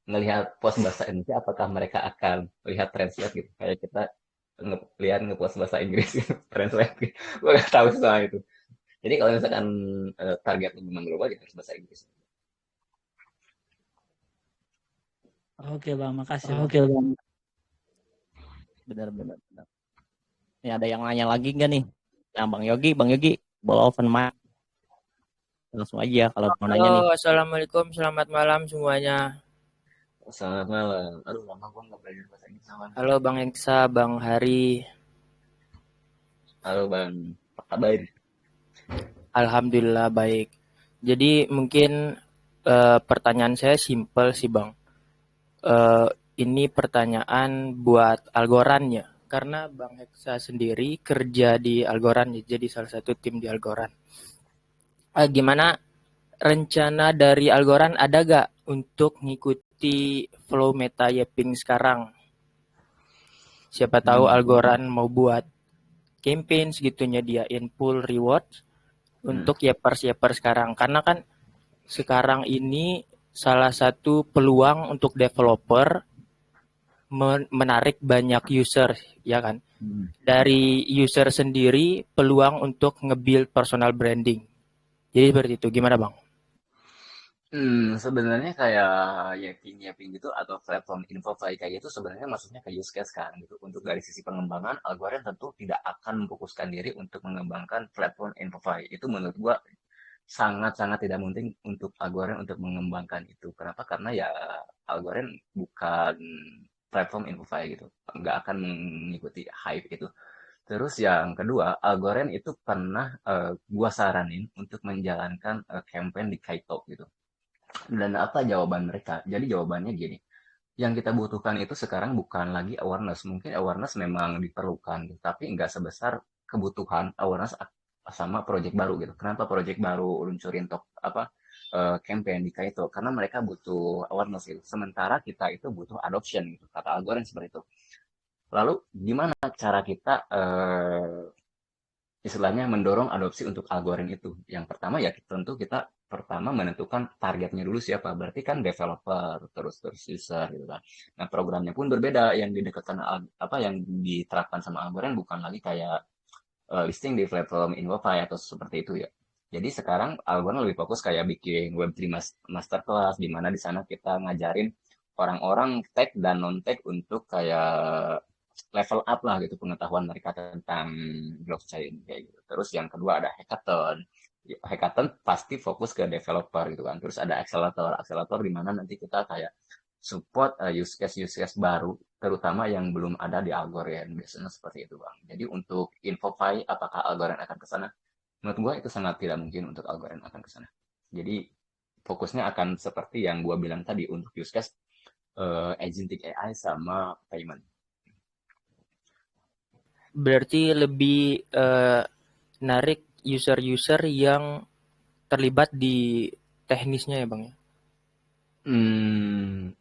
ngelihat post bahasa Indonesia, apakah mereka akan melihat translate gitu? Kayak kita lihat ngepost bahasa Inggris gitu, translate gitu. Gue nggak tahu soal itu. Jadi kalau misalkan targetnya memang global, ya harus bahasa Inggris. Oke Bang, makasih Bang. Oke bang. Benar-benar. Ini ada yang nanya lagi nggak nih? Nah, Bang Yogi, bawa open mic langsung aja kalau mau nanya nih. Halo, Assalamualaikum, selamat malam semuanya. Selamat malam. Aduh, lama gue nggak belajar bahasa Inggris sama. Halo Bang Eksa, Bang Hari. Halo Bang, apa kabar? Alhamdulillah baik. Jadi mungkin pertanyaan saya simpel sih Bang. Eh, ini pertanyaan buat Algoran ya. Karena Bang Eksa sendiri kerja di Algoran ya, jadi salah satu tim di Algoran. Gimana rencana dari Algoran ada gak untuk ngikuti flow meta Yeping sekarang? Siapa tahu Algoran mau buat campaign segitu nyediain pool reward untuk Yepers sekarang. Karena kan sekarang ini salah satu peluang untuk developer menarik banyak user, ya kan? Dari user sendiri peluang untuk nge-build personal branding. Jadi seperti itu. Gimana Bang? Sebenarnya kayak Yaping gitu atau platform InfoFi kayak gitu sebenarnya maksudnya ke use case kan gitu. Untuk dari sisi pengembangan, Algorand tentu tidak akan memfokuskan diri untuk mengembangkan platform InfoFi. Itu menurut gua sangat-sangat tidak mungkin untuk Algorand untuk mengembangkan itu. Kenapa? Karena ya Algorand bukan platform InfoFi gitu. Nggak akan mengikuti hype itu. Terus yang kedua, Algorand itu pernah gua saranin untuk menjalankan campaign di Kaito gitu. Dan apa jawaban mereka? Jadi jawabannya gini, yang kita butuhkan itu sekarang bukan lagi awareness. Mungkin awareness memang diperlukan, gitu, tapi nggak sebesar kebutuhan awareness sama project baru gitu. Kenapa project baru luncurin campaign di Kaito? Karena mereka butuh awareness gitu. Sementara kita itu butuh adoption gitu. Kata algoritma seperti itu. Lalu gimana cara kita istilahnya mendorong adopsi untuk algoritma itu? Yang pertama ya tentu kita pertama menentukan targetnya dulu siapa. Berarti kan developer, terus user gitu kan. Nah, programnya pun berbeda yang didekatkan yang diterapkan sama algoritma bukan lagi kayak listing di platform InfoFi atau seperti itu ya. Jadi sekarang algoritma lebih fokus kayak bikin Web3 masterclass di mana di sana kita ngajarin orang-orang tech dan non tech untuk kayak level up lah gitu pengetahuan mereka tentang blockchain kayak gitu. Terus yang kedua ada hackathon. Hackathon pasti fokus ke developer gitu kan. Terus ada akselerator di mana nanti kita kayak support use case baru terutama yang belum ada di Algorand. Biasanya seperti itu Bang. Jadi untuk InfoFi apakah Algorand akan ke sana? Menurut gua itu sangat tidak mungkin untuk Algorand akan ke sana. Jadi fokusnya akan seperti yang gua bilang tadi untuk use case agentic AI sama payment. Berarti lebih narik user-user yang terlibat di teknisnya ya Bang ya?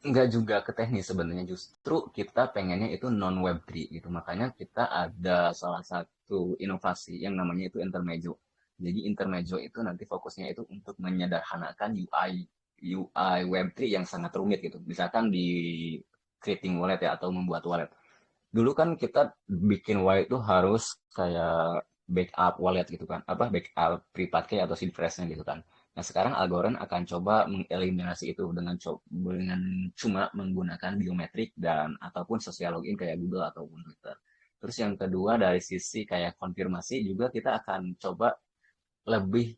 Nggak juga ke teknis sebenarnya. Justru kita pengennya itu non Web3 gitu. Makanya kita ada salah satu inovasi yang namanya itu Intermezzo. Jadi Intermezzo itu nanti fokusnya itu untuk menyederhanakan UI Web3 yang sangat rumit gitu. Misalkan di creating wallet ya atau membuat wallet. Dulu kan kita bikin wallet itu harus kayak backup wallet gitu kan. Backup private key atau seed phrase-nya gitu kan. Nah, sekarang Algorand akan coba mengeliminasi itu dengan cuma menggunakan biometrik dan ataupun sosial login kayak Google ataupun Twitter. Terus yang kedua dari sisi kayak konfirmasi juga kita akan coba lebih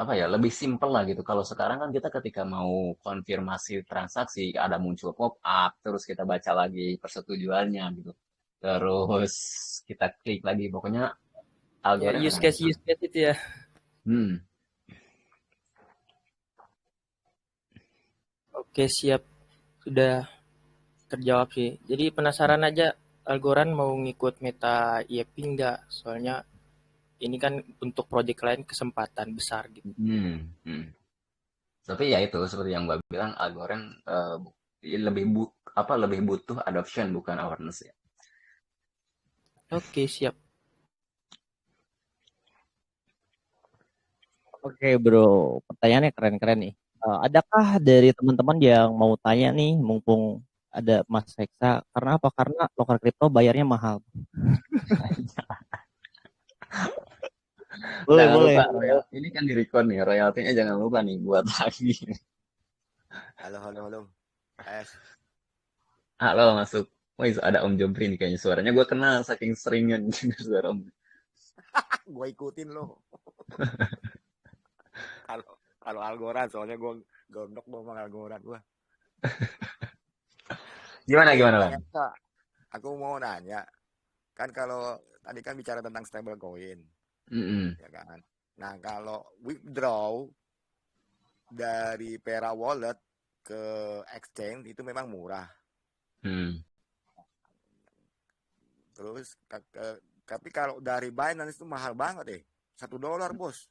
lebih simpel lah gitu. Kalau sekarang kan kita ketika mau konfirmasi transaksi ada muncul pop up, terus kita baca lagi persetujuannya gitu. Terus kita klik lagi, pokoknya Ya Algorand use akan case itu ya. hmm, Oke siap, sudah terjawab sih. Jadi penasaran aja Algoran mau ngikut meta Yeping nggak? Soalnya ini kan untuk project lain kesempatan besar gitu. hmm, hmm. Tapi ya itu seperti yang gue bilang Algorand lebih butuh adoption bukan awareness ya. Oke siap. Oke bro, pertanyaannya keren-keren nih. Adakah dari teman-teman yang mau tanya nih, mumpung ada Mas Heksa, karena apa? Karena lokal kripto bayarnya mahal. Boleh, Jangan boleh. lupa royal. Ini kan di record nih, royaltinya jangan lupa nih buat lagi. Halo, halo, halo. Halo masuk. Wih, ada Om Jopri nih kayaknya suaranya gue kenal saking seringnya dengar suara Om. Gue ikutin lo. Kalau kalau Algorand, soalnya gue gondok sama Algorand gue. Gimana Nih, gimana Bang Bang? Eka, aku mau nanya. Kan kalau tadi kan bicara tentang stable coin, Mm-mm. ya kan? Nah, kalau withdraw dari Pera Wallet ke exchange itu memang murah. Hmm. Terus tapi kalau dari Binance itu mahal banget deh. $1 bos.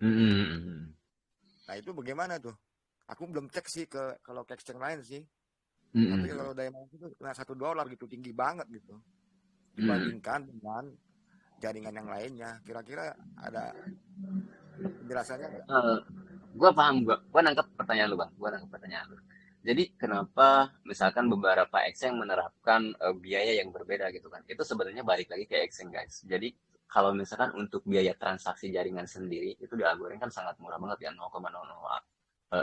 Mm-mm. Nah itu bagaimana tuh? Aku belum cek sih kalau ke exchange lain sih. Tapi Mm-mm. kalau dari Binance itu kena $1 gitu, tinggi banget gitu. Mm-mm. Dibandingkan dengan jaringan yang lainnya. Kira-kira ada penjelasannya nggak? Gue paham, gue nangkep pertanyaan lu Bang. Gue nangkep pertanyaan lu. Jadi kenapa misalkan beberapa exchange menerapkan biaya yang berbeda gitu kan? Itu sebenarnya balik lagi ke exchange guys. Jadi kalau misalkan untuk biaya transaksi jaringan sendiri itu di Algorand kan sangat murah banget ya 0,0001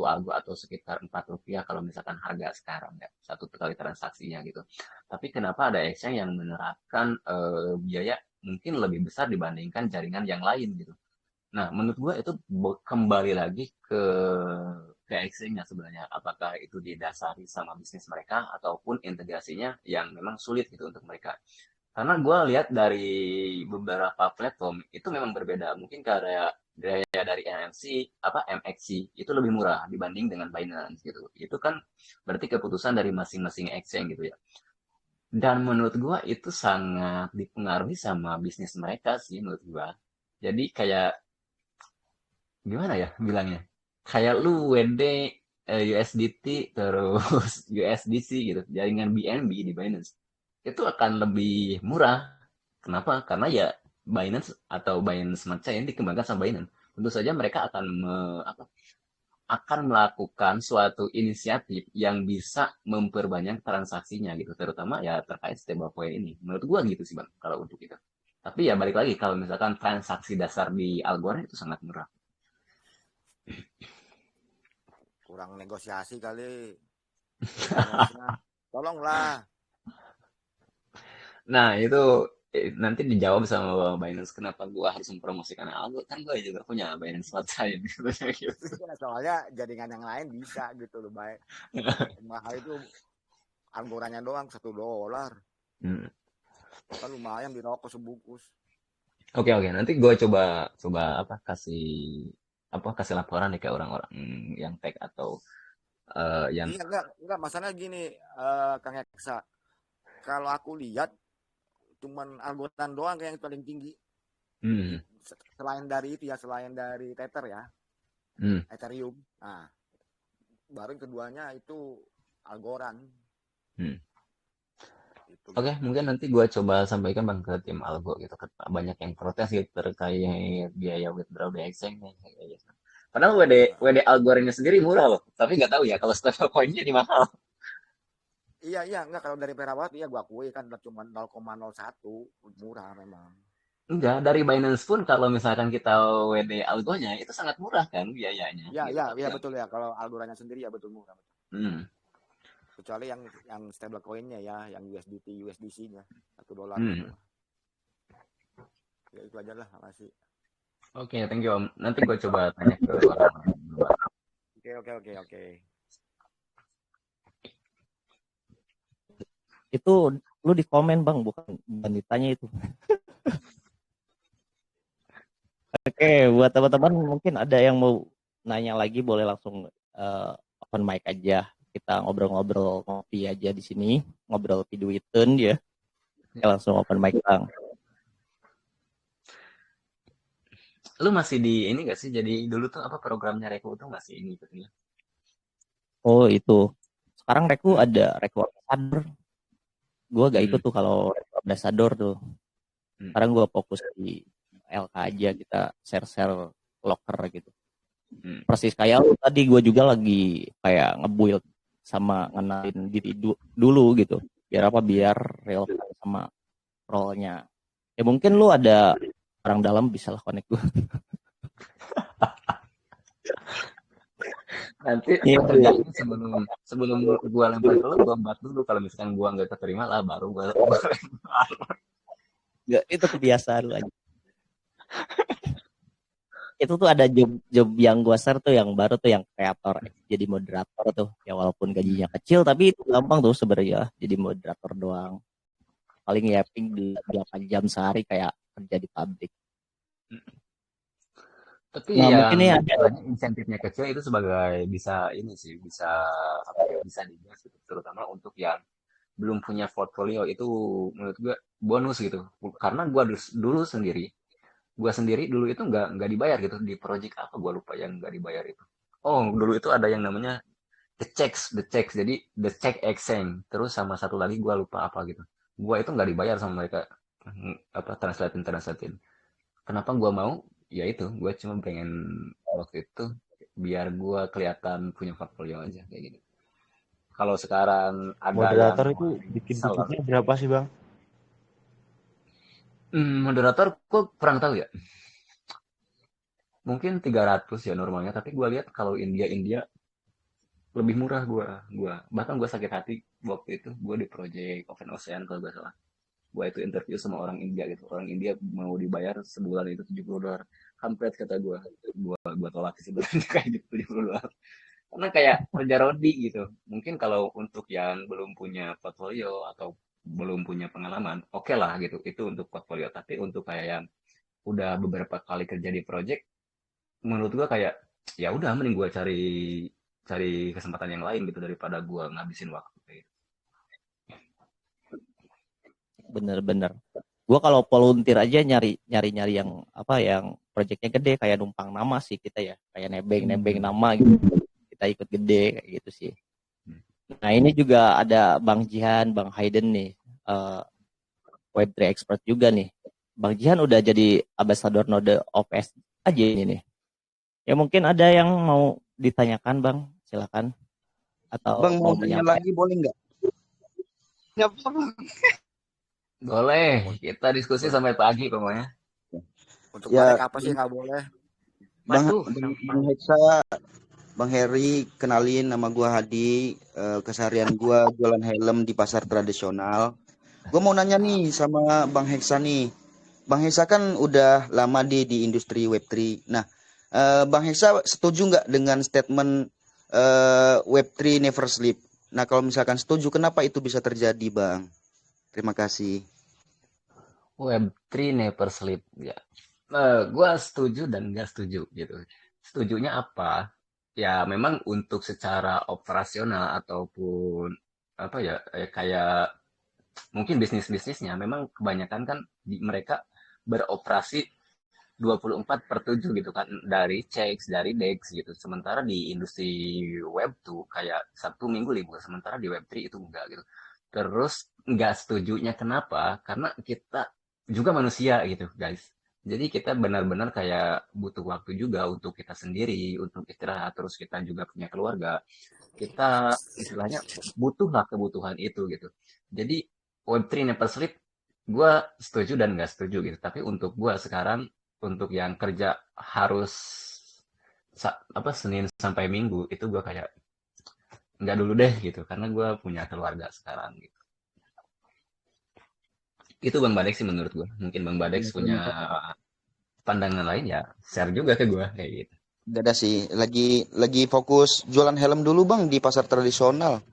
algo atau sekitar Rp4 kalau misalkan harga sekarang ya satu kali transaksinya gitu. Tapi kenapa ada exchange yang menerapkan biaya mungkin lebih besar dibandingkan jaringan yang lain gitu? Nah, menurut gue itu kembali lagi ke exchange-nya sebenarnya. Apakah itu didasari sama bisnis mereka ataupun integrasinya yang memang sulit gitu untuk mereka. Karena gue lihat dari beberapa platform itu memang berbeda. Mungkin kayak gaya dari MMC, MXC itu lebih murah dibanding dengan Binance gitu. Itu kan berarti keputusan dari masing-masing exchange gitu ya. Dan menurut gue itu sangat dipengaruhi sama bisnis mereka sih menurut gue. Jadi kayak gimana ya bilangnya? Kayak lu WD USDT terus USDC gitu, jaringan BNB di Binance. Itu akan lebih murah. Kenapa? Karena ya Binance atau Binance Smart Chain dikembangkan sama Binance. Tentu saja mereka akan akan melakukan suatu inisiatif yang bisa memperbanyak transaksinya gitu, terutama ya terkait stablecoin ini. Menurut gua gitu sih Bang kalau untuk itu. Tapi ya balik lagi kalau misalkan transaksi dasar di Algorand itu sangat murah. Kurang negosiasi kali. Binance-nya. Tolonglah. Nah, itu nanti dijawab sama Binance kenapa gua harus mempromosikan Algo. Kan gua juga punya Binance Smart Chain gitu. Soalnya jaringan yang lain bisa gitu loh. Baik. Mahal itu anggurannya doang $1. Hmm. Kan lumayan di rokok sebungkus. Oke, oke. Nanti gua coba coba kasih laporan nih ke orang-orang yang tag atau yang Iya enggak masalah gini Kang Eksa. Kalau aku lihat cuman Algorand doang yang paling tinggi. hmm, Selain dari itu ya, selain dari Tether ya, hmm. Ethereum. Nah, baru keduanya itu Algorand. Hmm. Itu. Oke, mungkin nanti gua coba sampaikan Bang ke tim Algo gitu. Banyak yang protes gitu terkait biaya withdraw di exchange nih. Kayak gitu. Padahal WD Algorandnya sendiri murah loh. Tapi nggak tahu ya kalau stablecoin-nya di mahal. Iya enggak kalau dari Perawat iya gua akui kan cuma 0,01 murah memang. Enggak, dari Binance pun kalau misalkan kita WD Algonya itu sangat murah kan biayanya gitu. Tapi Iya ya, betul ya kalau Algorandnya sendiri ya betul murah. hmm, Kecuali yang stable coinnya ya, yang USDT USDC-nya $1 hmm. itu. Ya itu aja lah, makasih. Oke, thank you Om. Nanti gue coba tanya ke orang-orang di luar. Oke. Itu lu di komen Bang, bukan ditanya itu. Oke, buat teman-teman mungkin ada yang mau nanya lagi boleh langsung open mic aja. Kita ngobrol-ngobrol ngopi aja di sini, ngobrol piduiten ya. Langsung open mic Bang. Lu masih di ini gak sih? Jadi dulu tuh apa programnya Reku tuh masih ini gitu ya? Oh itu. Sekarang Reku ada Reku Ambassador. Gue gak ikut tuh kalau Reku Ambassador tuh. Sekarang gue fokus di LK aja, kita share-share locker gitu. Hmm. Persis kayak lu tadi, gue juga lagi kayak nge-build sama ngenalin diri dulu gitu. Biar apa? Biar relevan sama role-nya. Ya mungkin lu ada orang dalam bisa lah connect gue. Nanti Iya, pekerjaannya sebelum gua lempar ke lu, gua buat dulu. Kalau misalkan gua nggak keterima lah, baru gua lempar. itu kebiasaan lu aja. Itu tuh ada job yang gue share tuh yang baru tuh yang kreator jadi moderator tuh ya, walaupun gajinya kecil tapi itu gampang tuh sebenarnya jadi moderator doang, paling ya ping 8 jam sehari kayak kerja di pabrik. Tapi Nah mungkin yang ini ada istilahnya insentifnya kecil itu sebagai bisa ini sih, bisa apa ya, bisa digas gitu. Terutama untuk yang belum punya portfolio itu menurut gua bonus gitu. Karena gua dulu sendiri dulu itu nggak dibayar gitu di project apa gua lupa yang nggak dibayar itu. Oh, dulu itu ada yang namanya the checks. Jadi the check exchange. Terus sama satu lagi gua lupa apa gitu. Gua itu nggak dibayar sama mereka. Apa translatein. Kenapa gua mau? Ya itu, gua cuma pengen waktu itu biar gua kelihatan punya portfolio aja kayak gitu. Kalau sekarang ada yang Moderator itu nawarin bikin seller, budgetnya berapa sih bang? moderator kok kurang tahu ya. Mungkin 300 ya normalnya, tapi gua lihat kalau India lebih murah gua. Bahkan gua sakit hati waktu itu gua di project Open Ocean kalau nggak salah. Gua itu interview sama orang India gitu. Orang India mau dibayar sebulan itu $70. Kampret kata gua tolak sebenarnya kayak gitu $70. Karena kayak kerja rodi gitu. Mungkin kalau untuk yang belum punya portfolio atau belum punya pengalaman, oke lah gitu. Itu untuk portfolio. Tapi untuk kayak yang udah beberapa kali kerja di project, menurut gua kayak ya udah mending gua cari cari kesempatan yang lain gitu daripada gua ngabisin waktu kayak gitu. bener-bener gue kalau volunteer aja nyari yang apa yang proyeknya gede kayak numpang nama sih kita ya, kayak nebeng nama gitu kita ikut gede kayak gitu sih. Nah ini juga ada Bang Jihan, Bang Hayden nih, Web3 expert juga nih. Bang Jihan udah jadi ambassador Node of S aja ini nih. Ya mungkin ada yang mau ditanyakan Bang, silakan. Atau Bang mau nanya menyampaikan. lagi boleh nggak? Nggak apa-apa. Boleh, kita diskusi sampai pagi pokoknya. Untuk Ya, balik apa sih nggak boleh? Bang, Waduh, Bang Hexa, Bang Heri, kenalin nama gua Hadi. Keseharian gua jualan helm di pasar tradisional. Gua mau nanya nih sama Bang Hexa nih. Bang Hexa kan udah lama di industri Web3. Nah, Bang Hexa setuju nggak dengan statement Web3 never sleep? Nah, kalau misalkan setuju, kenapa itu bisa terjadi, Bang? Terima kasih. Web3 never sleep ya. Gua setuju dan nggak setuju gitu. Setujunya apa? Ya memang untuk secara operasional ataupun apa ya, kayak mungkin bisnisnya memang kebanyakan kan mereka beroperasi 24/7 gitu kan, dari checks dari DEX gitu. Sementara di industri web tuh kayak Sabtu Minggu libur, sementara di Web3 itu enggak gitu. Terus nggak setujunya kenapa? Karena kita juga manusia gitu guys. Jadi kita benar-benar kayak butuh waktu juga untuk kita sendiri, untuk istirahat, terus kita juga punya keluarga. Kita istilahnya butuhlah kebutuhan itu gitu. Jadi Web3 never sleep, gue setuju dan nggak setuju gitu. Tapi untuk gue sekarang, untuk yang kerja harus Senin sampai Minggu, itu gue kayak nggak dulu deh gitu, karena gue punya keluarga sekarang gitu. Itu Bang Badex sih menurut gue. Mungkin Bang Badex punya pandangan lain ya, share juga ke gue kayak gitu. Gak ada sih, lagi fokus jualan helm dulu Bang di pasar tradisional.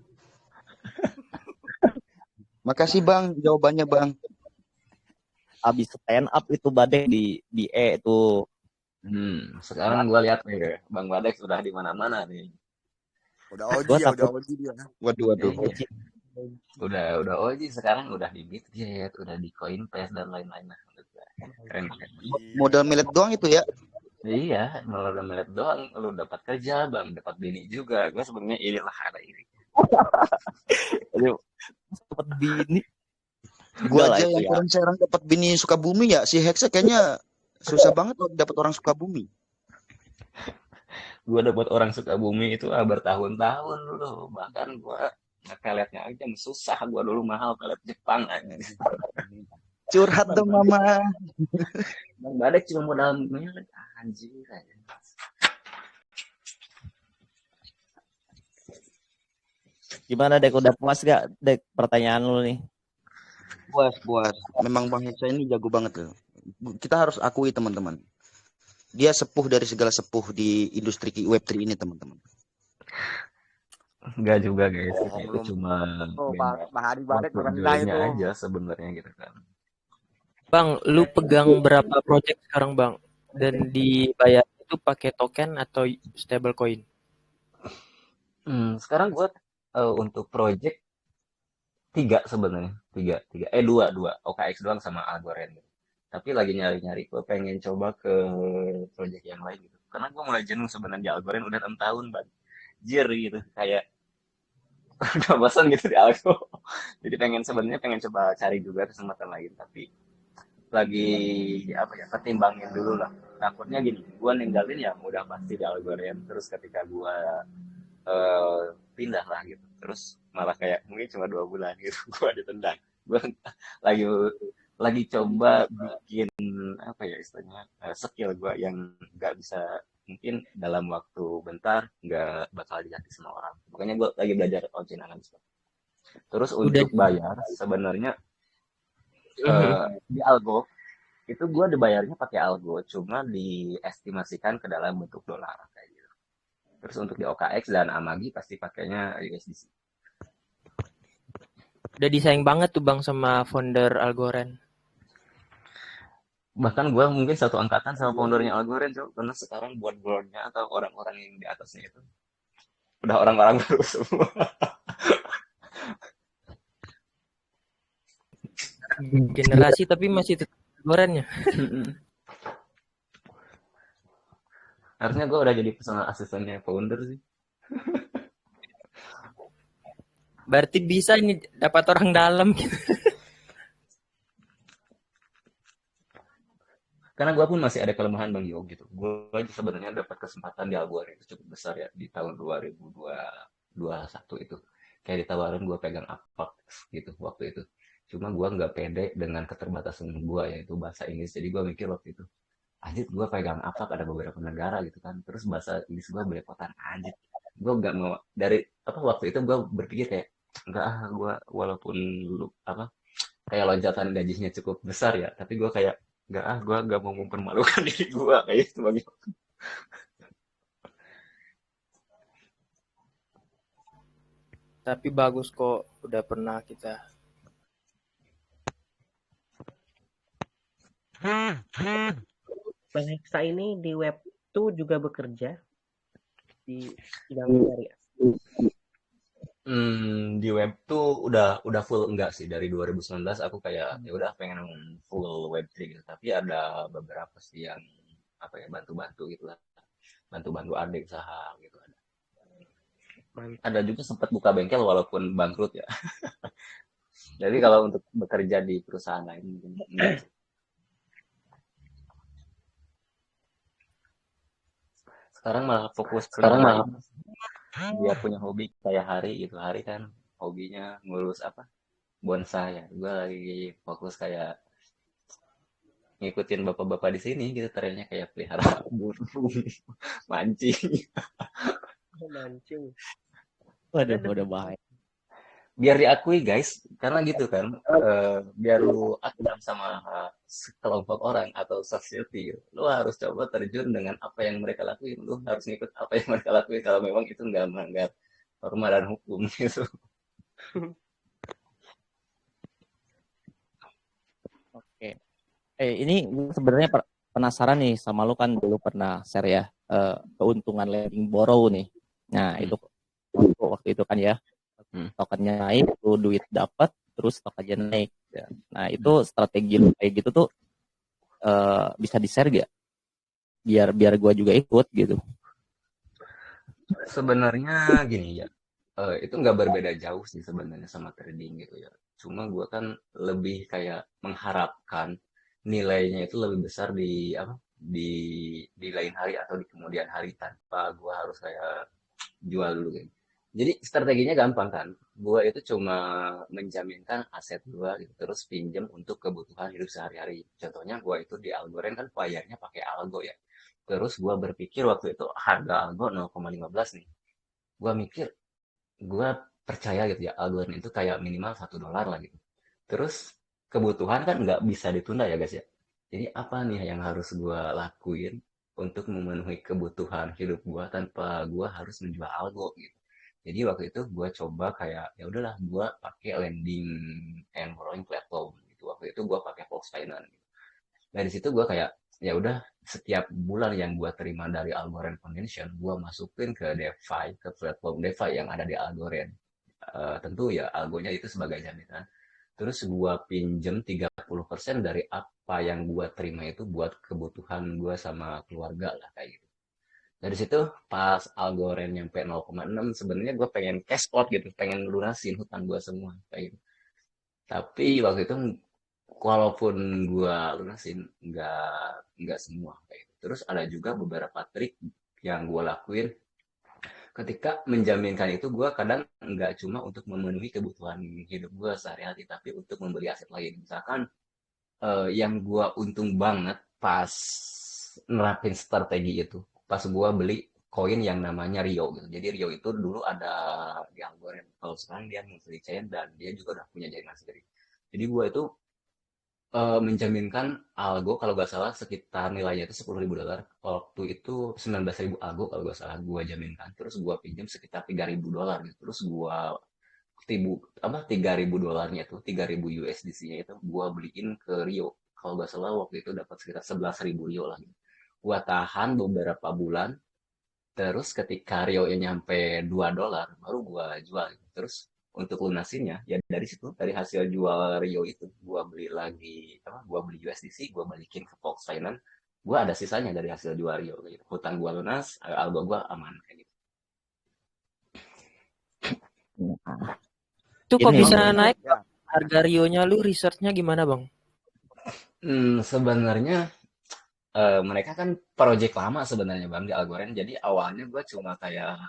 Makasih Bang, jawabannya Bang. Abis stand up itu Badek di itu. Sekarang gue lihat nih Bang Badex udah di mana-mana nih. Udah Oji ya, udah Oji dia. Waduh. Iya. Udah Oji sekarang, udah di Bitget, udah di Coinbase dan lain-lain. Keren. Modal milet doang itu ya. Iya, malah udah melihat doang, lu dapat kerja, Bang, dapat bini juga. Gue sebenarnya inilah ada ini. Dapat bini. Gua aja yang kurang serang dapat bini Sukabumi ya. Si Hexa kayaknya susah banget loh dapat orang Sukabumi. Gue dapat orang Sukabumi itu bertahun-tahun dulu. Bahkan gue peletnya aja susah. Gue dulu mahal pelet Jepang aja. Curhat dong mama. Bang Badek cuma modal milik anjing aja. Gimana Dek, udah puas gak Dek pertanyaan lu nih? Puas. Memang Bang Heksa ini jago banget loh. Kita harus akui teman-teman. Dia sepuh dari segala sepuh di industri Web3 ini teman-teman. Enggak juga guys, itu belum. cuma Pak Hadi Badek rendah portfolionya itu. aja sebenarnya gitu kan. Bang, lu pegang berapa project sekarang, Bang? Dan dibayar itu pakai token atau stablecoin? Sekarang gue untuk project 3 sebenarnya, 3, dua OKX doang sama Algorand. Tapi lagi nyari-nyari, gue pengen coba ke project yang lain gitu. Karena gue mulai jenuh sebenarnya di Algorand udah 6 tahun, banjir gitu, kayak udah bosan gitu di Algo. Jadi sebenarnya pengen coba cari juga kesempatan lain, tapi lagi apa ya, pertimbangin dulu lah. Takutnya gini, gue ninggalin yang udah pasti di Algorand, terus ketika gue pindah lah gitu, terus malah kayak mungkin cuma 2 bulan gitu gue ditendang. Gue lagi lagi coba bikin apa ya istilahnya, skill gue yang nggak bisa, mungkin dalam waktu bentar nggak bakal diganti sama orang. Makanya gue lagi belajar object analysis. Terus Udah. untuk bayar sebenarnya di Algo itu gue dibayarnya pakai Algo, cuma diestimasikan ke dalam bentuk dolar kayak gitu. Terus untuk di OKX dan Amagi pasti pakainya USDC. Udah disayang banget tuh Bang sama founder Algorand. Bahkan gue mungkin satu angkatan sama foundernya Algorand, karena sekarang buat boardnya atau orang-orang yang di atasnya itu udah orang-orang baru semua. Generasi tapi masih tetap Algorandnya. Harusnya gue udah jadi personal asistennya founder sih. Berarti bisa ini dapat orang dalam gitu. Karena gue pun masih ada kelemahan Bang Yo gitu. Gue sebenarnya dapat kesempatan di Algorand itu cukup besar ya di tahun 2021 itu. Kayak ditawarin gue pegang Apex gitu waktu itu. Cuma gue nggak pede dengan keterbatasan gue yaitu bahasa Inggris. Jadi gue mikir waktu itu, anjir gue pegang Apex ada beberapa negara gitu kan. Terus bahasa Inggris gue belepotan, anjir. Gue nggak mau dari waktu itu gue berpikir kayak enggak gue walaupun apa kayak loncatan gajinya cukup besar ya, tapi gue kayak gue nggak mau mempermalukan diri gue kayak itu bagi. Tapi bagus kok udah pernah kita. Bang Heksa ini di web tuh juga bekerja di bidang dari Di web tuh udah full enggak sih dari 2019 aku kayak ya udah pengen full web 3 gitu. Tapi ada beberapa sih yang apa ya bantu-bantu gitu lah. Bantu-bantu adik usaha gitu ada. Ada juga sempat buka bengkel walaupun bangkrut ya. Jadi kalau untuk bekerja di perusahaan lain mungkin enggak sih. Sekarang malah fokus dia punya hobi kayak Hari gitu. Hari kan hobinya ngurus apa bonsai ya, gue lagi fokus kayak ngikutin bapak-bapak di sini gitu, trennya kayak pelihara burung, mancing. Waduh, udah bahaya. Biar diakui guys, karena gitu kan, biar lu akrab sama kelompok orang atau society, lu harus coba terjun dengan apa yang mereka lakuin, lu harus ngikut apa yang mereka lakuin kalau memang itu nggak melanggar norma dan hukum gitu. Oke. Ini sebenarnya penasaran nih sama lu, kan dulu pernah share ya keuntungan lending borrow nih. Nah, itu waktu itu kan ya tokennya naik, lu duit dapat, terus tokennya naik. Nah, itu strategi lu kayak gitu tuh bisa di-share gak? Biar gua juga ikut gitu. Sebenarnya gini ya, itu nggak berbeda jauh sih sebenarnya sama trading gitu ya. Cuma gue kan lebih kayak mengharapkan nilainya itu lebih besar di di lain hari atau di kemudian hari tanpa gue harus kayak jual dulu gitu. Jadi strateginya gampang kan. Gue itu cuma menjaminkan aset gue gitu, terus pinjam untuk kebutuhan hidup sehari-hari. Contohnya gue itu di Algorand kan bayarnya pakai algo ya. Terus gue berpikir waktu itu harga algo 0,15 nih. Gue mikir, gue percaya gitu ya, Algorand itu kayak minimal $1 lah gitu. Terus kebutuhan kan nggak bisa ditunda ya guys ya. Jadi apa nih yang harus gue lakuin untuk memenuhi kebutuhan hidup gue tanpa gue harus menjual algo gitu. Jadi waktu itu gue coba kayak ya udahlah gue pakai lending and borrowing platform gitu. Waktu itu gue pakai Fox Finance. Gitu. Dari situ gue kayak ya udah setiap bulan yang gue terima dari Algorand Foundation gue masukin ke DeFi, ke platform DeFi yang ada di Algorand. Tentu ya algonya itu sebagai jaminan. Terus gua pinjem 30% dari apa yang gua terima itu buat kebutuhan gua sama keluarga lah kayak gitu. Dari situ pas Algorand nyampe 0,6 sebenarnya gua pengen cash out gitu, pengen lunasin hutang gua semua kayak gitu. Tapi waktu itu walaupun gua lunasin nggak semua kayak gitu. Terus ada juga beberapa trik yang gua lakuin ketika menjaminkan itu gue kadang nggak cuma untuk memenuhi kebutuhan hidup gue sehari-hari tapi untuk membeli aset lain misalkan yang gue untung banget pas nerapin strategi itu pas gue beli koin yang namanya Rio gitu jadi Rio itu dulu ada di Algorand kalau sekarang dia multi chain dan dia juga udah punya jaringan sendiri jadi gue itu menjaminkan algo kalau nggak salah sekitar nilainya itu $10.000 waktu itu 19.000 algo kalau nggak salah gue jaminkan terus gue pinjam sekitar $3.000 gitu terus gue $3.000 itu 3.000 USDC-nya itu gue beliin ke Rio kalau nggak salah waktu itu dapat sekitar 11.000 Rio lah gitu. Gue tahan beberapa bulan terus ketika Rio-nya nyampe $2 baru gue jual gitu. Terus untuk lunasinya ya dari situ dari hasil jual Rio itu gua beli lagi apa gua beli USDC gua balikin ke Fox Finance gua ada sisanya dari hasil jual Rio gitu. Hutang gua lunas algo gua aman kayak gitu. Itu kok Ini bisa Oke. naik Ya. harga Rio-nya, lu researchnya gimana bang? Sebenarnya mereka kan project lama sebenarnya bang di Algorand jadi awalnya gua cuma kayak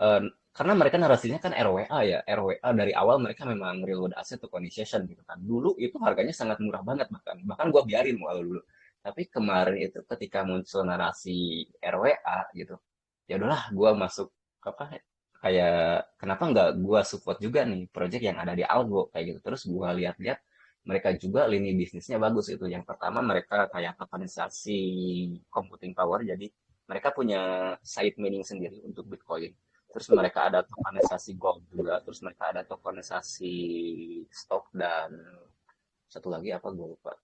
eh, karena mereka narasinya kan RWA ya RWA dari awal mereka memang real world asset tokenization gitu kan dulu itu harganya sangat murah banget bahkan gue biarin walau dulu tapi kemarin itu ketika muncul narasi RWA gitu ya udahlah gue masuk apa kayak kenapa nggak gue support juga nih project yang ada di Algo kayak gitu terus gue lihat-lihat mereka juga lini bisnisnya bagus itu yang pertama mereka kayak tokenisasi computing power jadi mereka punya side mining sendiri untuk Bitcoin terus mereka ada tokenisasi gold juga terus mereka ada tokenisasi stok dan satu lagi apa gue lupa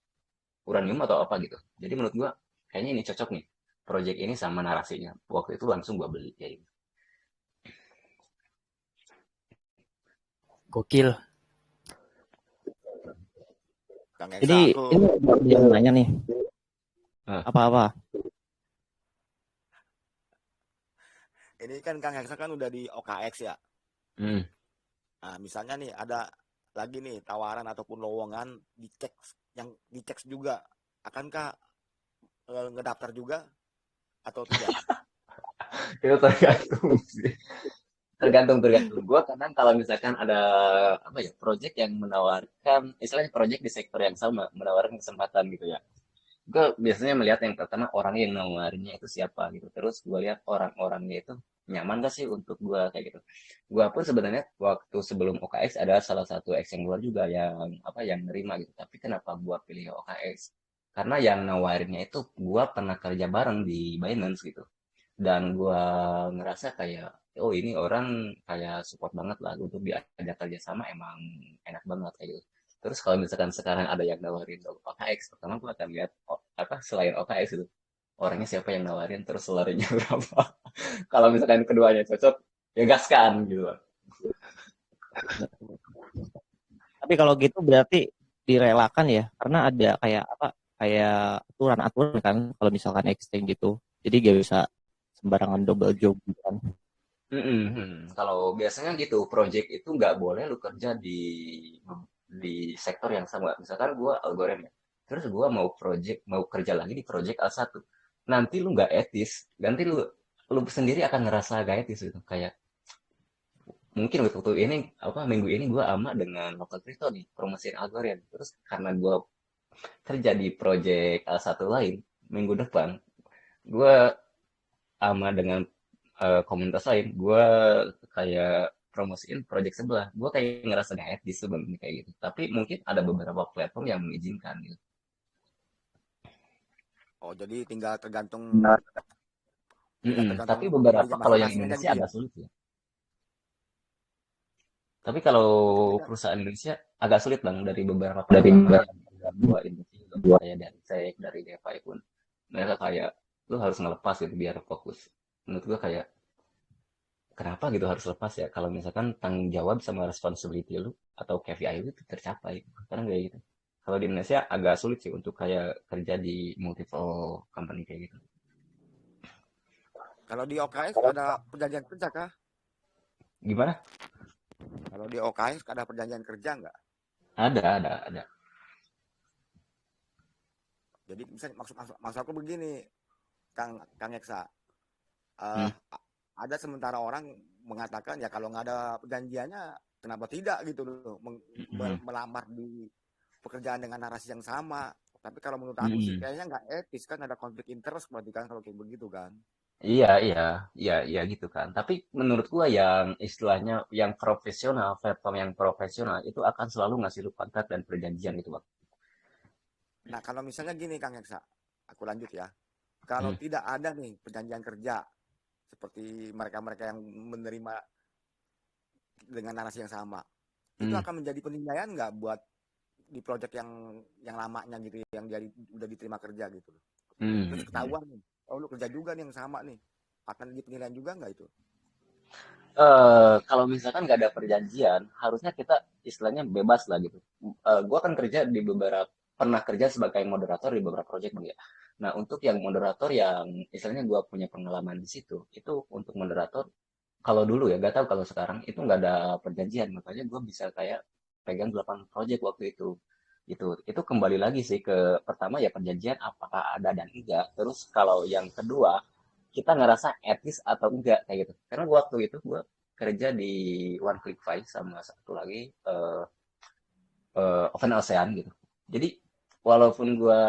uranium atau apa gitu jadi menurut gue kayaknya ini cocok nih project ini sama narasinya waktu itu langsung gue beli kayak gitu. Gokil. Kang Eksa, Jadi aku ini dia nanya nih Ah, apa-apa. ini kan Kang Eksa kan udah di OKX ya. hmm. Nah, misalnya nih ada lagi nih tawaran ataupun lowongan dicek yang dicek juga, akankah ngedaftar juga atau tidak? Itu tergantung sih tergantung gue kadang kalau misalkan ada apa ya project yang menawarkan istilahnya project di sektor yang sama menawarkan kesempatan gitu ya gue biasanya melihat yang pertama orang yang nawarinnya itu siapa gitu terus gue lihat orang-orangnya itu nyaman gak sih untuk gue kayak gitu gue pun sebenarnya waktu sebelum OKX ada salah satu X yang luar juga yang apa yang nerima gitu tapi kenapa gue pilih OKX karena yang nawarinnya itu gue pernah kerja bareng di Binance gitu dan gue ngerasa kayak oh ini orang kayak support banget lah untuk diajak kerja sama emang enak banget kayak gitu terus kalau misalkan sekarang ada yang nawarin OKX pertama gue akan lihat oh, apa selain OKX itu orangnya siapa yang nawarin terus salary-nya berapa kalau misalkan keduanya cocok ya gaskan gitu loh. Tapi kalau gitu berarti direlakan ya, karena ada kayak apa? Kayak aturan-aturan kan kalau misalkan exchange gitu. Jadi gak bisa sembarangan double job gitu kan. Kalau biasanya gitu project itu nggak boleh lu kerja di sektor yang sama misalkan gue algoritma terus gue mau kerja lagi di project A1, nanti lu nggak etis, nanti lu sendiri akan ngerasa gak etis gitu. Kayak mungkin waktu ini minggu ini gue ama dengan lokal crypto nih promosiin Algorand, terus karena gue kerja di project A1 lain, minggu depan gue ama dengan komunitas lain, gue kayak promosiin project sebelah, gue kayak ngerasa gak etis sebenarnya kayak gitu. Tapi mungkin ada beberapa platform yang mengizinkan gitu. Oh, jadi tinggal tergantung Tapi beberapa pribadinya kalau yang masing-masing aja Indonesia gitu ya. agak sulit ya. Tapi kalau Jadi kan, perusahaan Indonesia agak sulit bang, dari beberapa platform yang gua Indonesia juga, kayak dari SEC, dari DeFi pun mereka kayak lu harus ngelepas gitu biar fokus. Menurut gua kayak kenapa gitu harus lepas ya, kalau misalkan tanggung jawab sama responsibility lu atau KPI lu itu tercapai, karena kayak gitu. Kalau di Indonesia agak sulit sih untuk kayak kerja di multiple company kayak gitu. kalau di OKS ada perjanjian kerja kah? Gimana? Kalau di OKS ada perjanjian kerja nggak? Ada. Jadi misalnya maksud aku begini, Kang Eksa, Hmm. eh, ada sementara orang mengatakan ya kalau nggak ada perjanjiannya kenapa tidak gitu loh Hmm. melamar di pekerjaan dengan narasi yang sama. Tapi kalau menurut aku sih Hmm. kayaknya nggak etis, kan ada konflik interest berarti kan kalau kayak begitu kan. Iya gitu kan. Tapi menurut gua yang istilahnya yang profesional, platform yang profesional itu akan selalu ngasih lu kontrak dan perjanjian gitu, Bang. Nah kalau misalnya gini Kang Eksa, aku lanjut ya. Kalau Hmm. tidak ada nih perjanjian kerja seperti mereka-mereka yang menerima dengan narasi yang sama, itu Hmm. akan menjadi penilaian nggak buat di proyek yang lamanya gitu, yang jadi udah diterima kerja gitu. Hmm. Terus ketahuan nih, oh lu kerja juga nih yang sama nih, akan jadi penilaian juga nggak itu? Kalau misalkan nggak ada perjanjian, harusnya kita istilahnya bebas lah gitu. Gua kan pernah kerja sebagai moderator di beberapa project, Bang ya. Nah, untuk yang moderator yang istilahnya gua punya pengalaman di situ, itu untuk moderator kalau dulu ya, gak tahu kalau sekarang itu nggak ada perjanjian, makanya gue bisa kayak pegang 8 project waktu itu. Itu kembali lagi sih ke pertama ya perjanjian apakah ada dan enggak. Terus kalau yang kedua kita ngerasa etis atau enggak kayak gitu. Karena waktu itu gue kerja di One Click Five sama satu lagi Open Ocean gitu. Jadi walaupun gue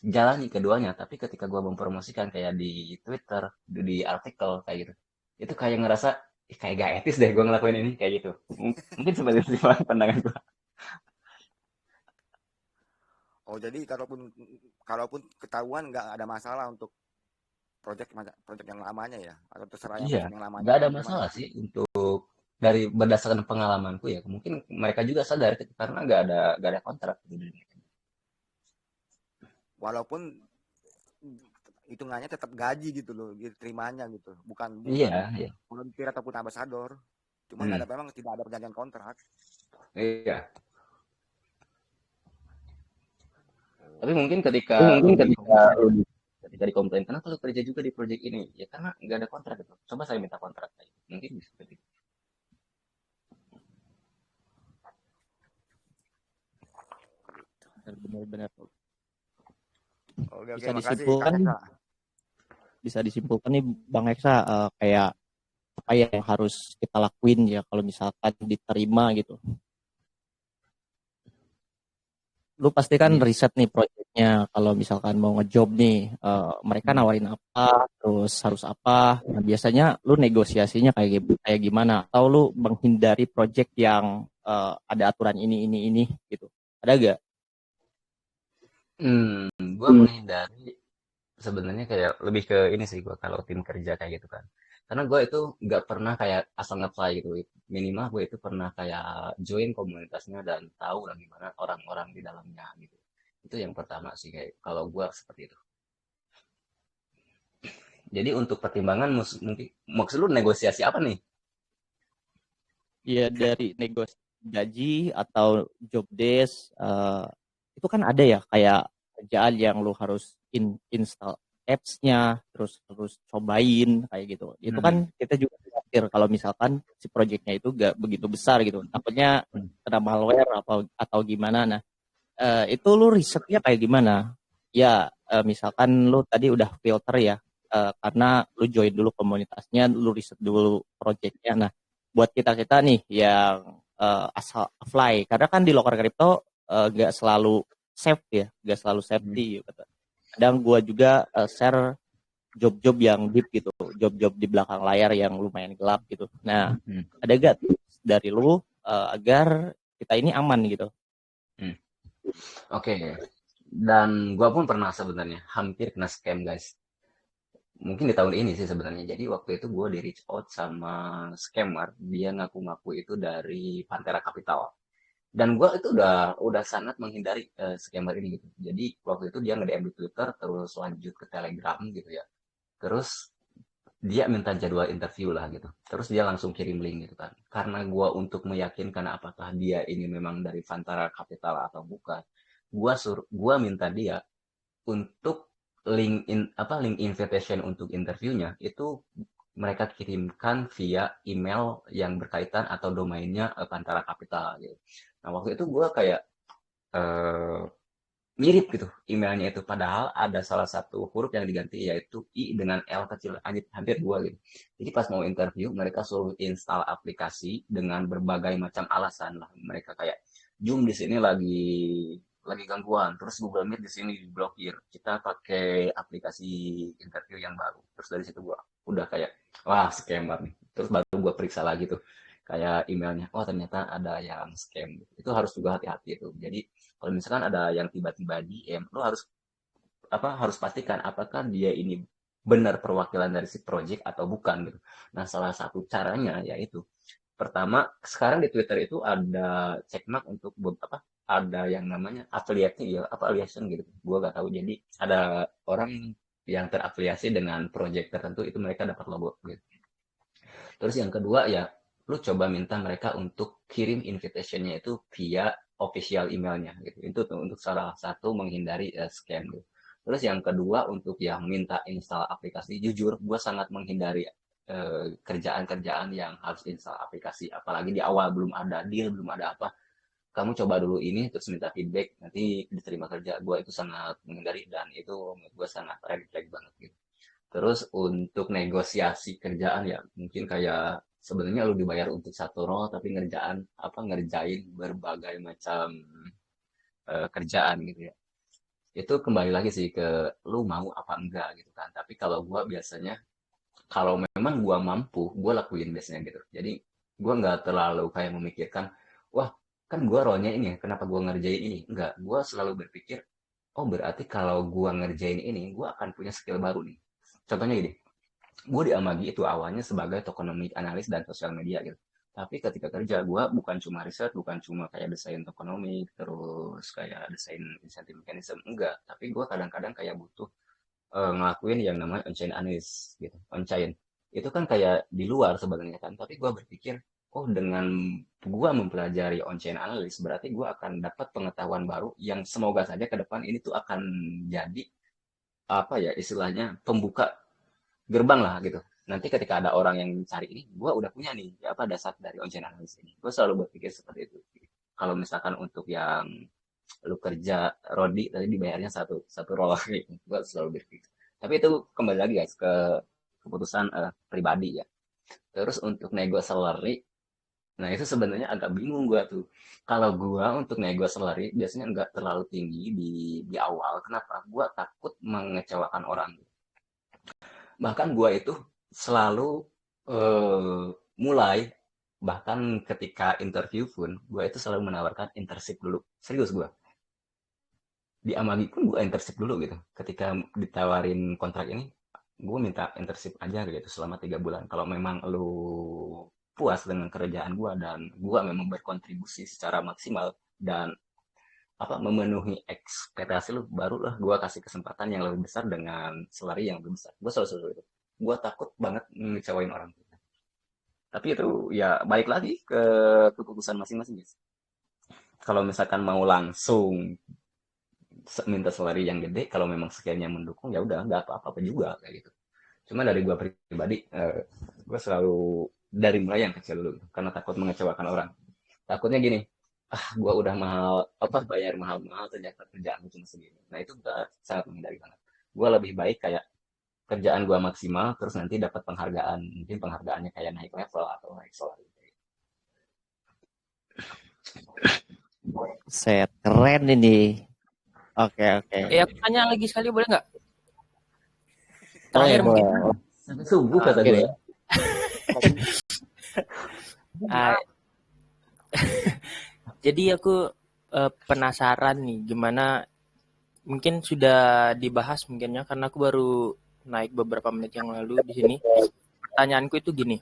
jalani keduanya, tapi ketika gue mempromosikan kayak di Twitter, di artikel kayak gitu, itu kayak ngerasa "Ih, kayak gak etis deh gue ngelakuin ini kayak gitu." Mungkin seperti itu sih Bang, pandangan gue. Oh jadi kalaupun ketahuan nggak ada masalah untuk proyek yang lamanya ya, atau terserah yang Iya, perusahaan yang lamanya nggak ada mau gimana masalah nanti. sih untuk dari berdasarkan pengalamanku ya. Mungkin mereka juga sadar karena nggak ada kontrak gitu. Walaupun hitungannya tetap gaji gitu loh, diterimanya gitu, bukan Iya, iya. volunteer ataupun ambasador. Cuma nggak Hmm, ada, memang tidak ada perjanjian kontrak. iya. Tapi Oh, mungkin ketika lu ketika dikomplain kenapa lu kerja juga di project ini, ya karena nggak ada kontrak gitu. Coba saya minta kontrak kayak gitu. Mungkin bisa seperti itu. Benar-benar oke, bisa makasih Kang disimpulkan Eka. nih Bang Heksa, kayak apa yang harus kita lakuin ya kalau misalkan diterima gitu. Lu pasti kan Iya. riset nih proyeknya, kalau misalkan mau ngejob nih, mereka Hmm. nawarin apa, terus harus apa. Nah, biasanya lu negosiasinya kayak gimana? Atau lu menghindari proyek yang ada aturan ini gitu. Ada gak? Gua menghindari sebenarnya kayak lebih ke ini sih gua kalau tim kerja kayak gitu kan. Karena gue itu nggak pernah kayak asal nge-fly gitu. Minimal gue itu pernah kayak join komunitasnya dan tahu lah gimana orang-orang di dalamnya gitu. Itu yang pertama sih kayak kalau gue seperti itu. Jadi untuk pertimbangan mungkin maksud lu negosiasi apa nih? Ya dari negosiasi gaji atau job desk, itu kan ada ya kayak kerjaan yang lu harus install apps-nya, terus harus cobain kayak gitu. Itu Hmm. kan kita juga khawatir kalau misalkan si project-nya itu gak begitu besar gitu. Takutnya Hmm. kena malware atau gimana. Nah, itu lu risetnya kayak gimana? Ya, misalkan lu tadi udah filter ya, karena lu join dulu komunitasnya, lu riset dulu projectnya. Nah, buat kita-kita nih yang asal apply, karena kan di loker crypto nggak selalu safe ya, nggak selalu safety gitu. Kadang gua juga share job-job yang deep gitu, job-job di belakang layar yang lumayan gelap gitu. Nah, ada gak dari lu agar kita ini aman gitu? Oke. Dan gua pun pernah sebenarnya hampir kena scam, guys. Mungkin di tahun ini sih sebenarnya. Jadi waktu itu gue di reach out sama scammer. Dia ngaku-ngaku itu dari Pantera Capital. Dan gue itu udah sangat menghindari scammer ini gitu. Jadi waktu itu dia nge-DM di Twitter, terus lanjut ke Telegram gitu ya. Terus dia minta jadwal interview lah gitu. Terus dia langsung kirim link gitu kan. Karena gue untuk meyakinkan apakah dia ini memang dari Pantera Capital atau bukan, gua minta dia untuk link invitation untuk interviewnya itu mereka kirimkan via email yang berkaitan atau domainnya Pantara Capital gitu. Nah waktu itu gue kayak mirip gitu emailnya itu, padahal ada salah satu huruf yang diganti yaitu I dengan L kecil, hampir dua gitu. Jadi pas mau interview mereka suruh install aplikasi dengan berbagai macam alasan lah. Mereka kayak Zoom di sini lagi gangguan, terus Google Meet di sini diblokir, kita pakai aplikasi interview yang baru. Terus dari situ gua udah kayak wah scammer nih. Terus baru gua periksa lagi tuh kayak emailnya, oh ternyata ada yang scam. Itu harus juga hati-hati tuh. Jadi kalau misalkan ada yang tiba-tiba DM, lo harus pastikan apakah dia ini benar perwakilan dari si project atau bukan gitu. Nah salah satu caranya yaitu pertama, sekarang di Twitter itu ada checkmark untuk ada yang namanya affiliate ya, affiliation gitu. Gua gak tahu. Jadi ada orang yang terafiliasi dengan project tertentu itu mereka dapat logo gitu. Terus yang kedua ya, lu coba minta mereka untuk kirim invitation-nya itu via official emailnya gitu. Itu tuh untuk salah satu menghindari scam gitu. Terus yang kedua untuk yang minta install aplikasi, jujur gue sangat menghindari kerjaan-kerjaan yang harus install aplikasi, apalagi di awal belum ada deal, belum ada apa. Kamu coba dulu ini terus minta feedback, nanti diterima kerja. Gue itu sangat menghindari dan itu menurut gue sangat red flag banget gitu. Terus untuk negosiasi kerjaan ya mungkin kayak sebenarnya lu dibayar untuk satu role tapi ngerjain berbagai macam kerjaan gitu ya. Itu kembali lagi sih ke lu mau apa enggak gitu kan. Tapi kalau gua biasanya kalau memang gua mampu, gua lakuin biasanya gitu. Jadi gua nggak terlalu kayak memikirkan, wah kan gua role-nya ini ya, kenapa gua ngerjain ini? Enggak, gua selalu berpikir, oh berarti kalau gua ngerjain ini, gua akan punya skill baru nih. Contohnya gini, gue di Amagi itu awalnya sebagai tokenomic analis dan sosial media gitu. Tapi ketika kerja, gue bukan cuma riset, bukan cuma kayak desain tokenomik, terus kayak desain insentif mekanisme, enggak. Tapi gue kadang-kadang kayak butuh ngelakuin yang namanya on-chain analysis gitu. On-chain. Itu kan kayak di luar sebenarnya kan, tapi gue berpikir, oh dengan gue mempelajari on-chain analysis, berarti gue akan dapat pengetahuan baru yang semoga saja ke depan ini tuh akan jadi apa ya istilahnya pembuka gerbang lah gitu. Nanti ketika ada orang yang cari ini, gue udah punya nih apa dasar dari on-chain analysis ini. Gue selalu berpikir seperti itu. Kalau misalkan untuk yang lu kerja Rodi tadi dibayarnya satu role gitu. Gue selalu berpikir. Tapi itu kembali lagi guys ke keputusan pribadi ya. Terus untuk nego salary, nah itu sebenarnya agak bingung gue tuh. Kalau gue untuk nego salary biasanya nggak terlalu tinggi di awal. Kenapa? Gue takut mengecewakan orang. Bahkan gue itu selalu mulai, bahkan ketika interview pun gue itu selalu menawarkan internship dulu, serius gue di Amagi pun gue internship dulu gitu. Ketika ditawarin kontrak ini gue minta internship aja gitu selama 3 bulan, kalau memang lu puas dengan kerjaan gue dan gue memang berkontribusi secara maksimal dan memenuhi ekspektasi lu, barulah gue kasih kesempatan yang lebih besar dengan salary yang lebih besar. Gue selalu itu. Gue takut banget ngecewain orang. Tapi itu ya balik lagi ke keputusan masing-masing guys. Kalau misalkan mau langsung minta salary yang gede, kalau memang skillnya mendukung ya udah nggak apa-apa juga kayak gitu. Cuma dari gue pribadi, gue selalu dari mulai yang kecil dulu karena takut mengecewakan orang. Takutnya gini, gue udah bayar mahal-mahal, ternyata kerjaan cuma segini. Nah itu gue sangat menghindari banget. Gue lebih baik kayak kerjaan gue maksimal, terus nanti dapat penghargaan, mungkin penghargaannya kayak naik level atau naik salary. Set, keren ini. Oke. Aku tanya lagi sekali boleh nggak? Boleh, Terakhir mungkin. boleh. Sampai subuh kata Oke gue. deh. Ah, Jadi aku penasaran nih gimana, mungkin sudah dibahas mungkinnya karena aku baru naik beberapa menit yang lalu di sini. Pertanyaanku itu gini,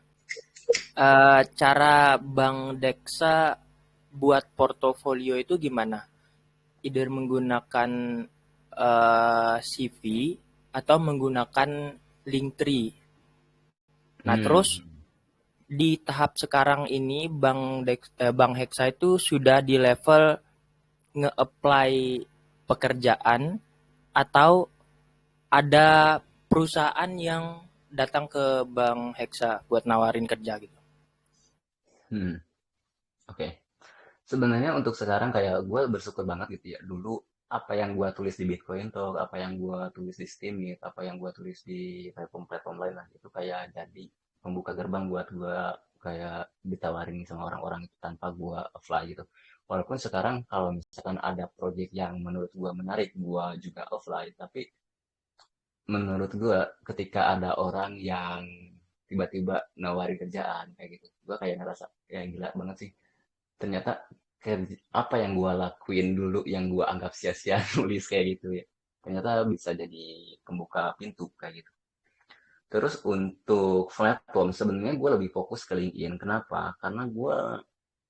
cara Bang Deksa buat portofolio itu gimana? Either menggunakan CV atau menggunakan Linktree. Nah terus di tahap sekarang ini Bang Hexa itu sudah di level nge-apply pekerjaan atau ada perusahaan yang datang ke Bang Hexa buat nawarin kerja gitu. Oke. Sebenarnya untuk sekarang kayak gue bersyukur banget gitu ya. Dulu apa yang gue tulis di Bitcoin Talk, apa yang gue tulis di Steemit, apa yang gue tulis di platform-platform lain lah, itu kayak jadi membuka gerbang buat gue kayak ditawarin sama orang-orang itu tanpa gue apply gitu. Walaupun sekarang kalau misalkan ada project yang menurut gue menarik, gue juga apply. Tapi menurut gue ketika ada orang yang tiba-tiba nawarin kerjaan kayak gitu, gue kayak ngerasa ya gila banget sih. Ternyata apa yang gue lakuin dulu yang gue anggap sia-sia nulis kayak gitu ya, ternyata bisa jadi pembuka pintu kayak gitu. Terus untuk platform sebenarnya gue lebih fokus ke LinkedIn. Kenapa? Karena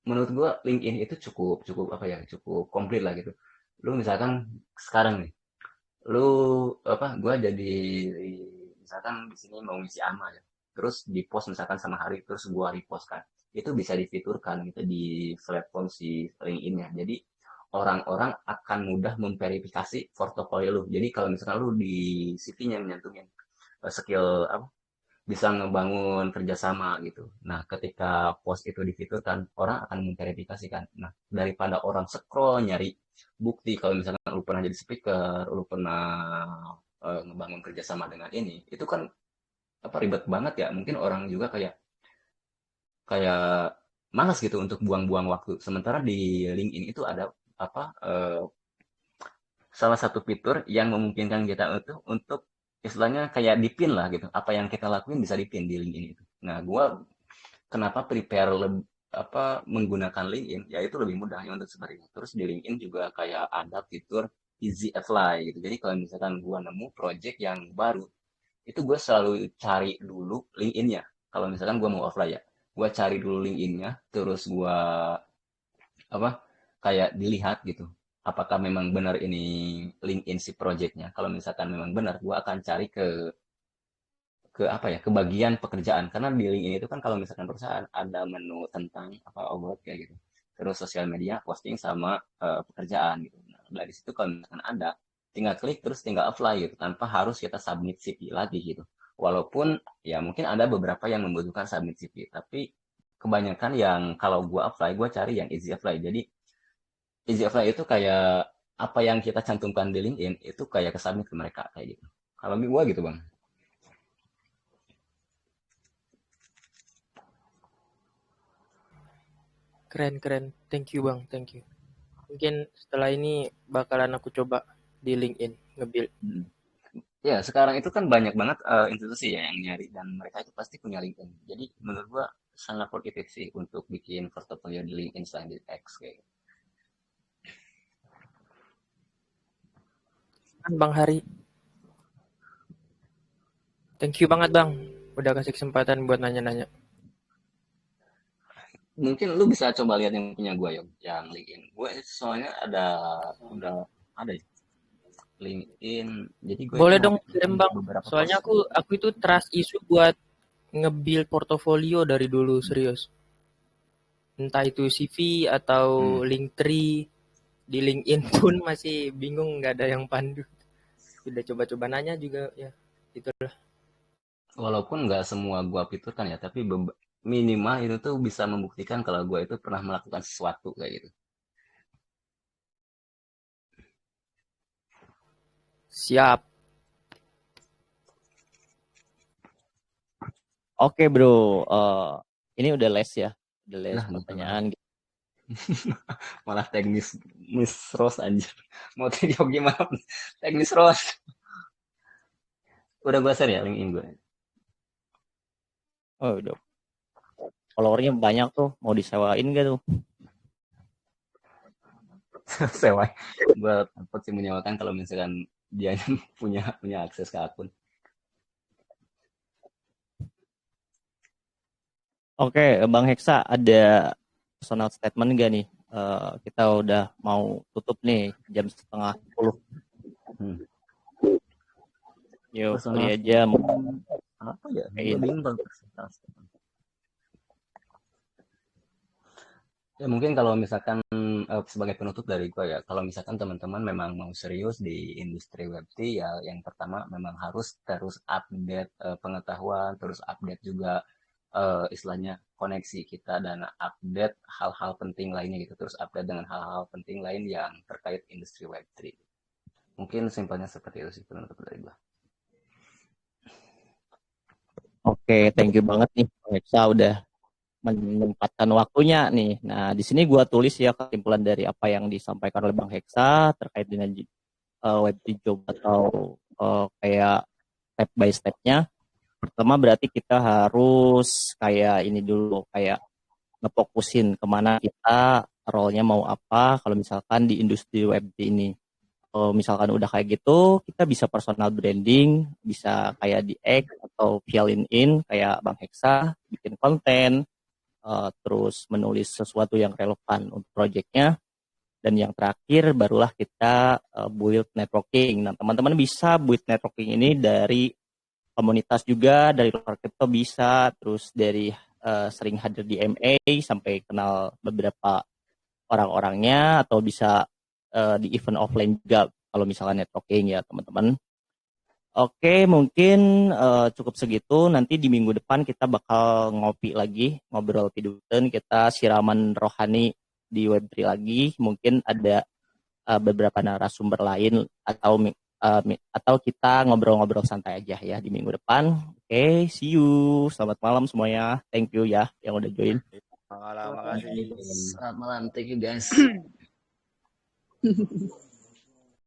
menurut gue LinkedIn itu cukup cukup apa ya, cukup komplit lah gitu. Lu misalkan sekarang nih, lu gue jadi misalkan di sini mau ngisi ama ya, terus di post misalkan sama Hari, terus gue repost kan, itu bisa difiturkan gitu di platform si LinkedIn-nya. Jadi orang-orang akan mudah memverifikasi portofolio lu. Jadi kalau misalkan lu di CV-nya menyantumin skill bisa ngebangun kerjasama gitu. Nah, ketika post itu difiturkan, orang akan memverifikasikan. Nah, daripada orang scroll nyari bukti kalau misalkan lu pernah jadi speaker, lu pernah ngebangun kerjasama dengan ini, itu kan ribet banget ya. Mungkin orang juga kayak kayak malas gitu untuk buang-buang waktu. Sementara di LinkedIn itu ada salah satu fitur yang memungkinkan kita untuk istilahnya kayak dipin lah gitu. Apa yang kita lakuin bisa dipin di LinkedIn itu. Nah, kenapa prepare menggunakan LinkedIn? Ya itu lebih mudah ya untuk seperti itu. Terus di LinkedIn juga kayak ada fitur easy apply gitu. Jadi kalau misalkan gua nemu project yang baru, itu gue selalu cari dulu LinkedIn-nya. Kalau misalkan gua mau apply ya, gua cari dulu LinkedIn-nya, terus gua apa kayak dilihat gitu, apakah memang benar ini LinkedIn si projectnya. Kalau misalkan memang benar, gue akan cari ke bagian pekerjaan, karena di LinkedIn itu kan kalau misalkan perusahaan ada menu tentang about kayak gitu, terus sosial media, posting sama pekerjaan gitu. Nah, dari situ kalau misalkan ada, tinggal klik terus tinggal apply gitu, tanpa harus kita submit CV lagi gitu. Walaupun ya mungkin ada beberapa yang membutuhkan submit CV, tapi kebanyakan yang kalau gue apply, gue cari yang easy apply. Jadi easy apply itu kayak apa yang kita cantumkan di LinkedIn itu kayak kesubmit ke mereka kayak gitu. Kalau gue gitu bang. Keren. Thank you Bang, thank you. Mungkin setelah ini bakalan aku coba di LinkedIn nge-build. Ya, sekarang itu kan banyak banget institusi ya yang nyari, dan mereka itu pasti punya LinkedIn. Jadi menurut gua sangat positif sih untuk bikin portfolio di LinkedIn selain di X kayak gitu. Kan Bang Hari. Thank you banget Bang, udah kasih kesempatan buat nanya-nanya. Mungkin lu bisa coba lihat yang punya gua yang LinkedIn. Gue soalnya udah ada ya, LinkedIn. Jadi gue Boleh itu dong kirim Bang, beberapa soalnya post. aku itu trust isu buat nge-build portofolio dari dulu, serius. Entah itu CV atau Linktree, di LinkedIn pun masih bingung, nggak ada yang pandu. Udah coba-coba nanya juga ya, itulah. Walaupun nggak semua gua fiturkan ya, tapi minimal itu tuh bisa membuktikan kalau gua itu pernah melakukan sesuatu kayak gitu. Siap. Oke bro, ini udah les ya, udah les Nah, pertanyaan. malah teknis Miss Rose anjir. Mau jawab gimana? Teknis Rose. Udah gue share ya LinkedIn gue. Oh udah. Followernya banyak tuh, mau disewain gak tuh? Sewa. Gue takut sih menyewakan kalau misalkan dia punya akses ke akun. Oke, Bang Heksa, ada personal statement gak nih? Kita udah mau tutup nih, jam 9:30. Yuk, kali aja. Apa ya? Gue bimbang personal statement. Ya mungkin kalau misalkan sebagai penutup dari gue ya, kalau misalkan teman-teman memang mau serius di industri Web3 ya, yang pertama memang harus terus update pengetahuan, terus update juga istilahnya koneksi kita dan update hal-hal penting lainnya gitu, terus update dengan hal-hal penting lain yang terkait industri Web3. Mungkin simpelnya seperti itu sih penutup dari gue. Oke, thank you banget nih, Bang Heksa udah menyempatkan waktunya nih. Nah, di sini gue tulis ya kesimpulan dari apa yang disampaikan oleh Bang Heksa terkait dengan Web3 job atau kayak step by step-nya. Pertama berarti kita harus kayak ini dulu, kayak ngefokusin kemana kita role-nya mau apa kalau misalkan di industri Web3 ini. Kalau misalkan udah kayak gitu, kita bisa personal branding, bisa kayak di X atau via LinkedIn kayak Bang Heksa, bikin konten, terus menulis sesuatu yang relevan untuk projectnya. Dan yang terakhir barulah kita build networking. Nah, teman-teman bisa build networking ini dari komunitas juga, dari luar crypto bisa, terus dari sering hadir di MA sampai kenal beberapa orang-orangnya, atau bisa di event offline juga kalau misalkan networking ya teman-teman. Oke, mungkin cukup segitu. Nanti di minggu depan kita bakal ngopi lagi, ngobrol piduten, kita siraman rohani di Web3 lagi. Mungkin ada beberapa narasumber lain atau kita ngobrol-ngobrol santai aja ya di minggu depan. Oke, see you. Selamat malam semuanya. Thank you ya yang udah join. Makasih. Selamat malam, thank you guys.